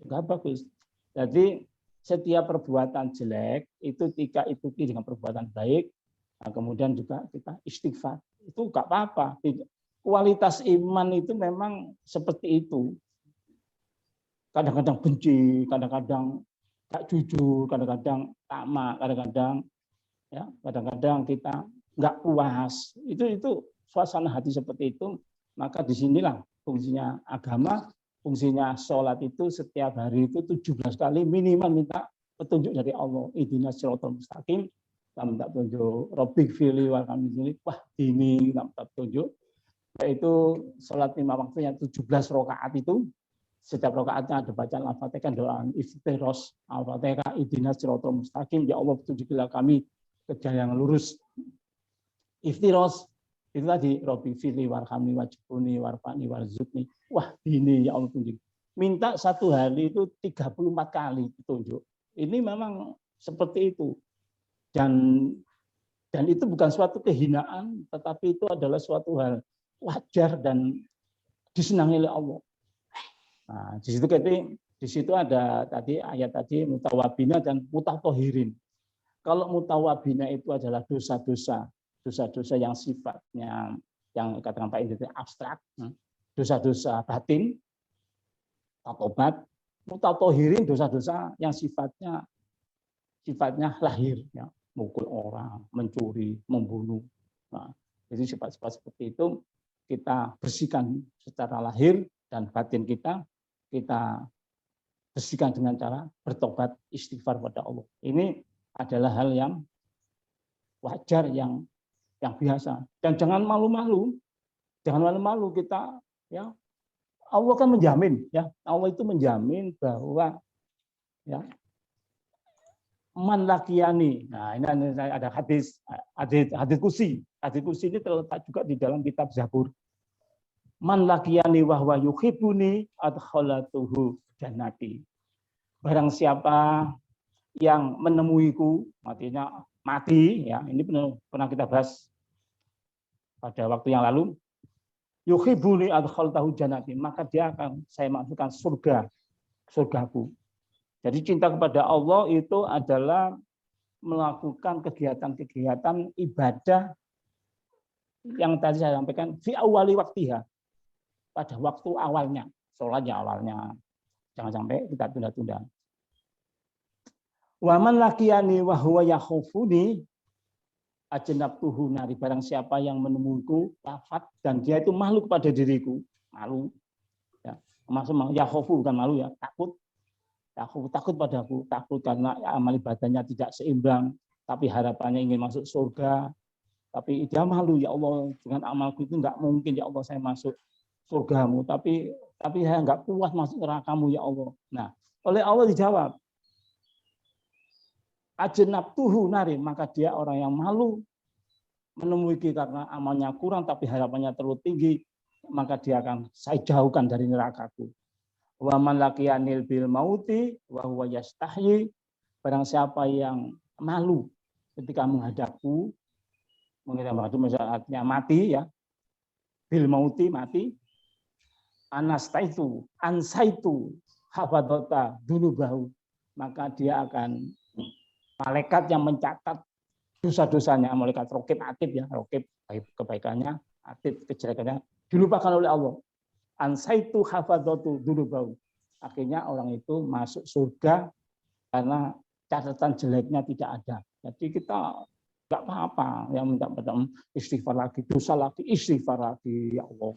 nggak bagus. Jadi setiap perbuatan jelek itu jika ikuti dengan perbuatan baik, nah kemudian juga kita istighfar, itu nggak apa-apa. Kualitas iman itu memang seperti itu. Kadang-kadang benci, kadang-kadang tak jujur, kadang-kadang tamak, kadang-kadang kita nggak puas. Itu suasana hati seperti itu. Maka disinilah fungsinya agama, fungsinya sholat itu setiap hari itu 17 kali minimal minta petunjuk dari Allah. Ihdinas siratal mustaqim, minta petunjuk. Rabbik fili wa kami, wah ini minta petunjuk. Yaitu sholat 5 waktu yang 17 rakaat itu, setiap rakaatnya ada bacaan Al-Fatihah, doa iftirash, Al-Fatihah, ihdinas siratal mustaqim, ya Allah petunjukilah kami ke jalan yang lurus. Iftirash itu tadi, Rabbi fili warhamni wajibuni warfani warzuqni. Wah ini ya Allah tunjuk. Minta satu hari itu 34 kali petunjuk. Ini memang seperti itu. Dan itu bukan suatu kehinaan, tetapi itu adalah suatu hal wajar dan disenangi oleh Allah. Nah, di situ ada tadi ayat tadi mutawabina dan mutatahhirin. Kalau mutawabina itu adalah dosa-dosa yang sifatnya yang katakan Pak Indri abstrak, dosa-dosa batin, tatobat. Mutatahhirin dosa-dosa yang sifatnya lahir, ya, mukul orang, mencuri, membunuh. Nah, jadi sifat-sifat seperti itu kita bersihkan secara lahir dan batin kita bersihkan dengan cara bertobat, istighfar pada Allah. Ini adalah hal yang wajar, yang biasa. Dan jangan malu-malu kita, ya. Allah kan menjamin, ya. Allah itu menjamin bahwa, ya, man lakiyani. Nah, ini ada hadis kursi. Hadis kursi ini terletak juga di dalam kitab Zabur. Man lakiyani wa huwa yuhibbuni adkhalatuhu jannati. Barang siapa yang menemuiku, artinya mati, ya. Ini pernah kita bahas pada waktu yang lalu. Yuhibbuni adkhalatahu jannati, maka dia akan saya masukkan surgaku. Jadi cinta kepada Allah itu adalah melakukan kegiatan-kegiatan ibadah yang tadi saya sampaikan fi awali waktiha, pada waktu awalnya, sholatnya awalnya, jangan sampai kita tunda-tunda. Wa man laqiyani wa huwa yakhufuni ajnabtuhu nari, barang siapa yang menemuiku wafat dan dia itu malu kepada diriku, malu, ya, maksud yakhufu bukan malu, ya, takut padaku, takut karena amal ibadahnya tidak seimbang, tapi harapannya ingin masuk surga, tapi dia malu, ya Allah dengan amalku itu enggak mungkin ya Allah saya masuk surgamu, tapi saya enggak puas masuk nerakamu ya Allah. Nah, oleh Allah dijawab ajnabtuhu nari, maka dia orang yang malu menemui karena amalnya kurang tapi harapannya terlalu tinggi, maka dia akan saya jauhkan dari nerakaku. Wa man laqiyanil bil mauti wa huwa yastahyi, barang siapa yang malu ketika menghadapku, misalnya artinya mati ya, bil mauti mati, anastaitu, ansaitu, hafadota dulu bahu, maka dia akan malaikat yang mencatat dosa-dosanya, malaikat rokib atib ya, rokib kebaikannya, atib kejelekannya dilupakan oleh Allah. Ansaitu hafadatu dulu bahu. Akhirnya orang itu masuk surga karena catatan jeleknya tidak ada. Jadi kita nggak apa-apa yang minta istighfar lagi, dosa lagi, istighfar lagi, ya Allah,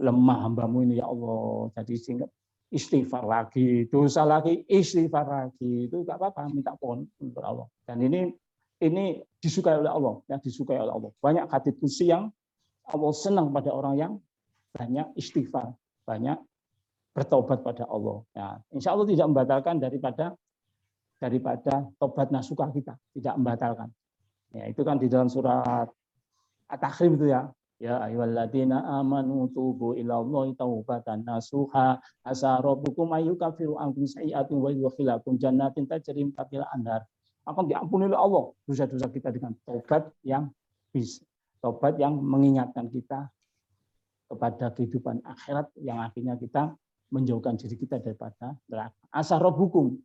lemah hambamu ini ya Allah. Jadi sehingga istighfar lagi, dosa lagi, istighfar lagi, itu nggak apa-apa, minta pon untuk Allah. Dan ini disukai oleh Allah, ya disukai oleh Allah. Banyak hadits qudsi yang Allah senang pada orang yang banyak istighfar, banyak bertobat pada Allah. Ya, insya Allah tidak membatalkan daripada tobat nasuka kita, tidak membatalkan. Ya, itu kan di dalam surat At-Tahrim itu ya. Ya ayyuhalladzina amanu tubu ilallahi taubatan nasuha asa rabbukum ayyukaffiru ankum sayyi'atin wa yudkhilakum jannatin tajri min tahtiha al-anhar. Akan diampuni oleh Allah dosa-dosa kita dengan tobat yang bisa, tobat yang mengingatkan kita kepada kehidupan akhirat yang akhirnya kita menjauhkan diri kita daripada neraka. Asa rabbukum,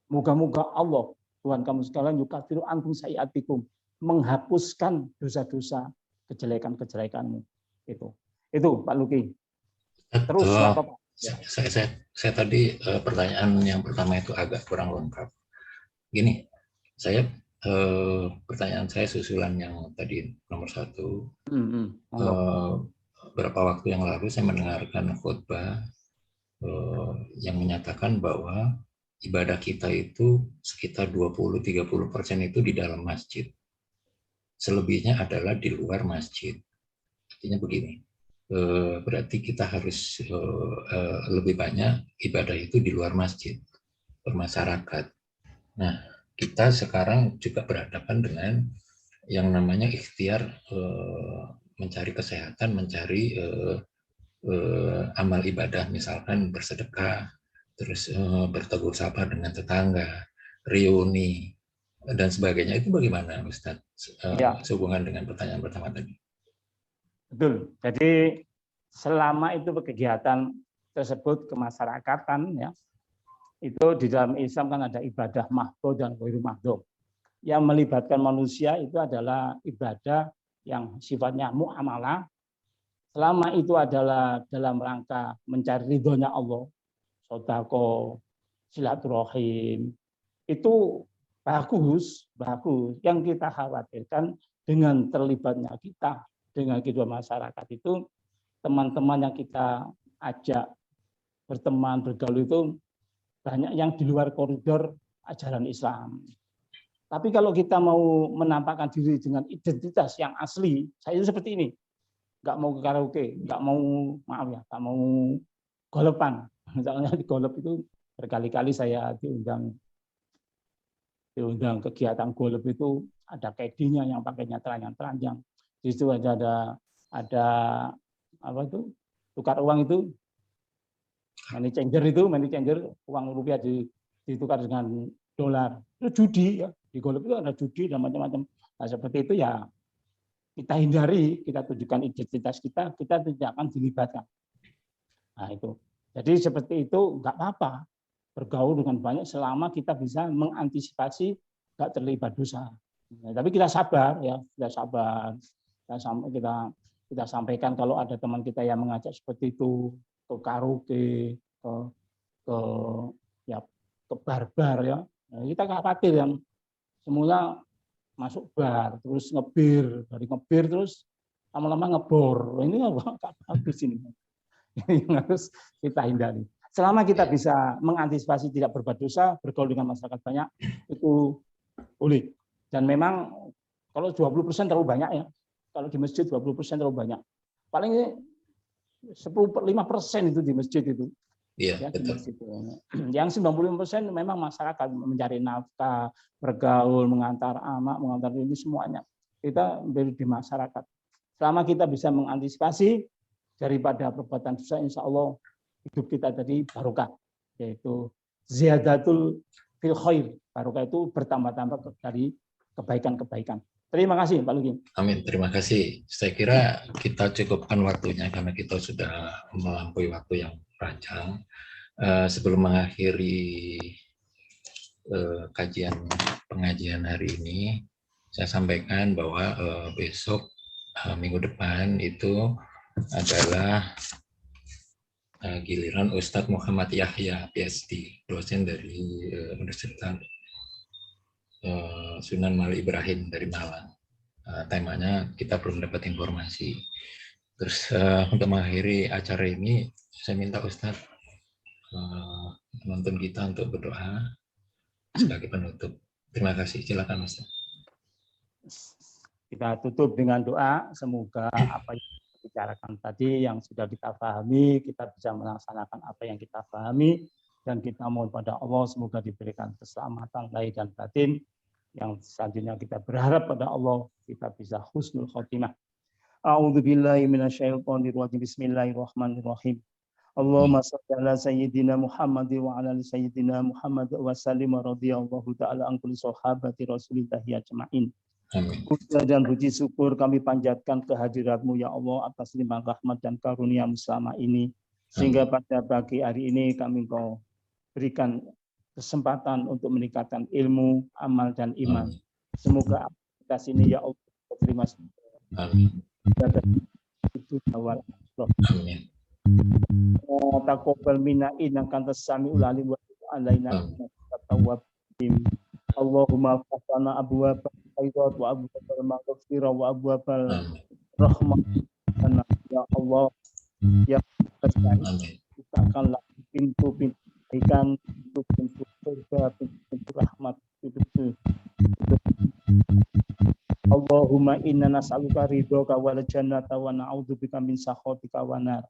moga-moga Allah Tuhan kamu sekalian yukaffiru ankum sayyi'atikum, menghapuskan dosa-dosa kejelekan-kejelekanmu. Itu Pak Luki. Terus apa Pak? Saya tadi pertanyaan yang pertama itu agak kurang lengkap. Gini, pertanyaan saya susulan yang tadi nomor 1. Beberapa waktu yang lalu saya mendengarkan khutbah yang menyatakan bahwa ibadah kita itu sekitar 20-30% itu di dalam masjid. Selebihnya adalah di luar masjid. Artinya begini, berarti kita harus lebih banyak ibadah itu di luar masjid, bermasyarakat. Nah, kita sekarang juga berhadapan dengan yang namanya ikhtiar mencari kesehatan, mencari amal ibadah, misalkan bersedekah, terus bertegur sapa dengan tetangga, reuni, dan sebagainya. Itu bagaimana, Ustadz, sehubungan dengan pertanyaan pertama tadi? Betul. Jadi selama itu kegiatan tersebut kemasyarakatan, ya, itu di dalam Islam kan ada ibadah mahdhah dan ghairu mahdhah. Yang melibatkan manusia itu adalah ibadah yang sifatnya muamalah. Selama itu adalah dalam rangka mencari ridhonya Allah, sedekah, silaturahim, itu bagus. Yang kita khawatirkan dengan terlibatnya kita dengan kehidupan masyarakat itu, teman-teman yang kita ajak berteman, bergaul itu banyak yang di luar koridor ajaran Islam. Tapi kalau kita mau menampakkan diri dengan identitas yang asli, saya itu seperti ini. Nggak mau ke karaoke, nggak mau golepan. Misalnya di golep itu berkali-kali saya diundang kegiatan golep itu, ada kedinya yang pakainya telanjang. Di situ ada apa itu, tukar uang itu, money changer, uang rupiah ditukar dengan dolar. Itu judi ya, di golep itu ada judi dan macam-macam. Nah, seperti itu ya kita hindari, kita tunjukkan identitas kita tidak akan dilibatkan. Nah itu. Jadi seperti itu nggak apa-apa bergaul dengan banyak selama kita bisa mengantisipasi nggak terlibat dosa. Nah, tapi kita sabar ya, kita sampaikan kalau ada teman kita yang mengajak seperti itu ke karaoke, ke bar ya. Nah, kita nggak khawatir yang semula masuk bar, terus dari ngebir terus lama-lama ngebor. Ini nggak bagus ini. Ini yang harus kita hindari. Selama kita bisa mengantisipasi tidak berbuat dosa, bergaul dengan masyarakat banyak, itu boleh. Dan memang kalau 20% terlalu banyak ya. Kalau di masjid 20% terlalu banyak. Paling 10-5% itu di masjid itu. Iya, ya, betul. Yang 95% memang masyarakat mencari nafkah, bergaul, mengantar anak, mengantar ini semuanya. Kita di masyarakat. Selama kita bisa mengantisipasi daripada perbuatan dosa, insya Allah hidup kita tadi barokah, yaitu ziyadatul fil khair. Barokah itu bertambah-tambah dari kebaikan-kebaikan. Terima kasih Pak Lugi. Amin, terima kasih. Saya kira kita cukupkan waktunya karena kita sudah melampaui waktu yang panjang. Sebelum mengakhiri pengajian hari ini, saya sampaikan bahwa besok minggu depan itu adalah giliran Ustadz Muhammad Yahya, PhD, dosen dari Universitas Sunan Mali Ibrahim dari Malang. Temanya kita belum dapat informasi. Terus untuk mengakhiri acara ini, saya minta Ustadz penonton kita untuk berdoa sebagai penutup. Terima kasih. Silakan Ustadz. Kita tutup dengan doa. Semoga apa yang kita bicarakan tadi yang sudah kita pahami, kita bisa melaksanakan apa yang kita pahami, dan kita mohon pada Allah semoga diberikan keselamatan lahir dan batin. Yang selanjutnya kita berharap pada Allah kita bisa husnul khotimah. A'udzubillahi minasyaitonirrajim. Bismillahirrahmanirrahim. Allahumma shalli ala sayyidina Muhammad wa ala ali sayyidina Muhammad wa sallim radhiyallahu ta'ala an kulli sahabati Rasulillah ajma'in. Amin. Puja dan puji syukur kami panjatkan kehadirat-Mu ya Allah atas limpah rahmat dan karunia-Mu selama ini, sehingga pada pagi hari ini kami Engkau berikan kesempatan untuk meningkatkan ilmu, amal, dan iman. Semoga atas ini ya Allah terima kasih. Amin. Amin. Taqabbal minna innaka antas samiul alim wa tub alaina innaka tawwabur rahim. Allahumma fatana abwaabal khairat wa abwaabal maghfirah wa abwaabal rahmah. Ya Allah, ya kita akanlah pintu-pintu kebaikan, pintu-pintu surga, pintu-pintu rahmat, pintu-pintu. Allahumma inna nas'aluka ridhoka wal jannata wa na'udzubika min sakhatika wa nar.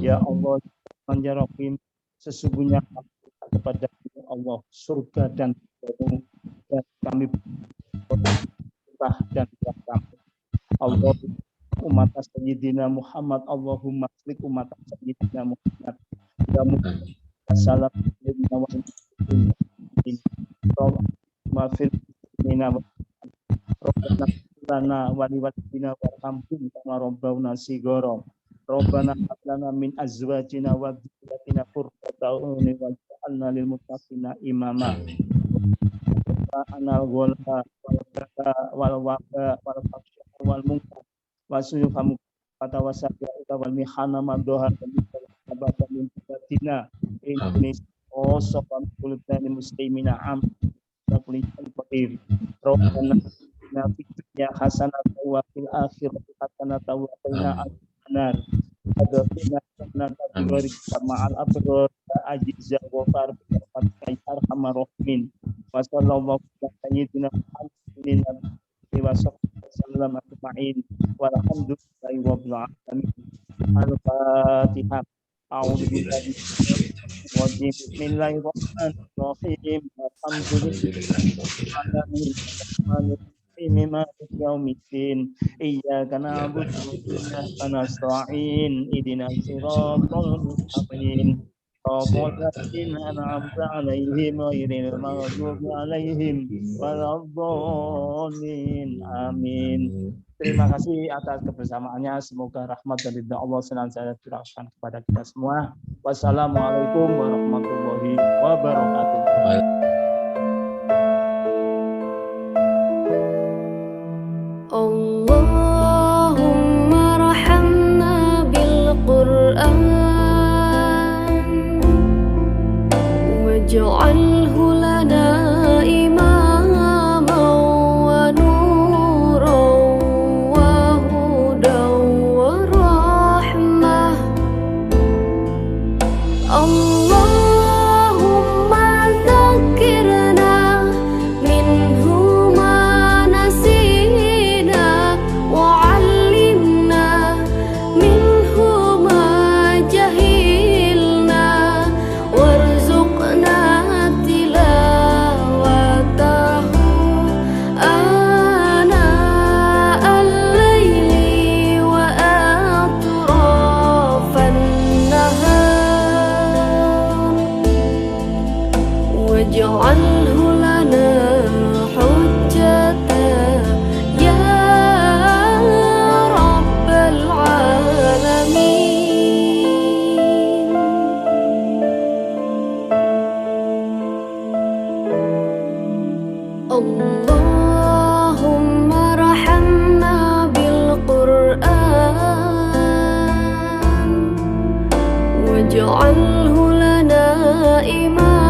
Ya Allah, ya Rahim, sesungguhnya kepada Allah surga dan kami berkah dan kami. Allah umat Sayyidina Muhammad, Allahumma slik umat Sayyidina Muhammad. Ya Muhammad, assalamualaikum warahmatullahi Rabbana lana wa liwalidina warhamhum kama rabbawna shighara. Rabbana hab lana min azwajina wa dhurriyyatina qurrata a'yunin waj'alna lil muttaqina imama. Anal ghalba wal waba wal fahsya wal munkar wa suyufamu fatawassaqa wal mihana madha abada min batina Indonesia sopan kulitani muslimina am kulitan fakir. Rabbana ya hasanat wa fil akhirati hasanat wa qina adzabannar. Adzabannar kategori ma'al abrar ajizza wa farqat arhamar rahimin. Wa sallallahu ala sayyidina Muhammadin wa sallam ajma'in. Walhamdulillahi rabbil alamin. Al-Fatihah. A'udzu billahi Bismillahirrahmanirrahim. Alhamdulillah yaumiddin. Iyyaka na'budu wa iyyaka nasta'in. Ihdinas siratal mustaqim. Shiratal ladzina an'amta 'alaihim ghairil maghdubi 'alaihim waladdallin. Amin. Terima kasih atas kebersamaannya. Semoga rahmat dan ridha Allah senantiasa tercurahkan kepada kita semua. Wassalamualaikum warahmatullahi wabarakatuh. Allahumma rahamna bil Qur'an waj'alhu lana واجعله لنا إماما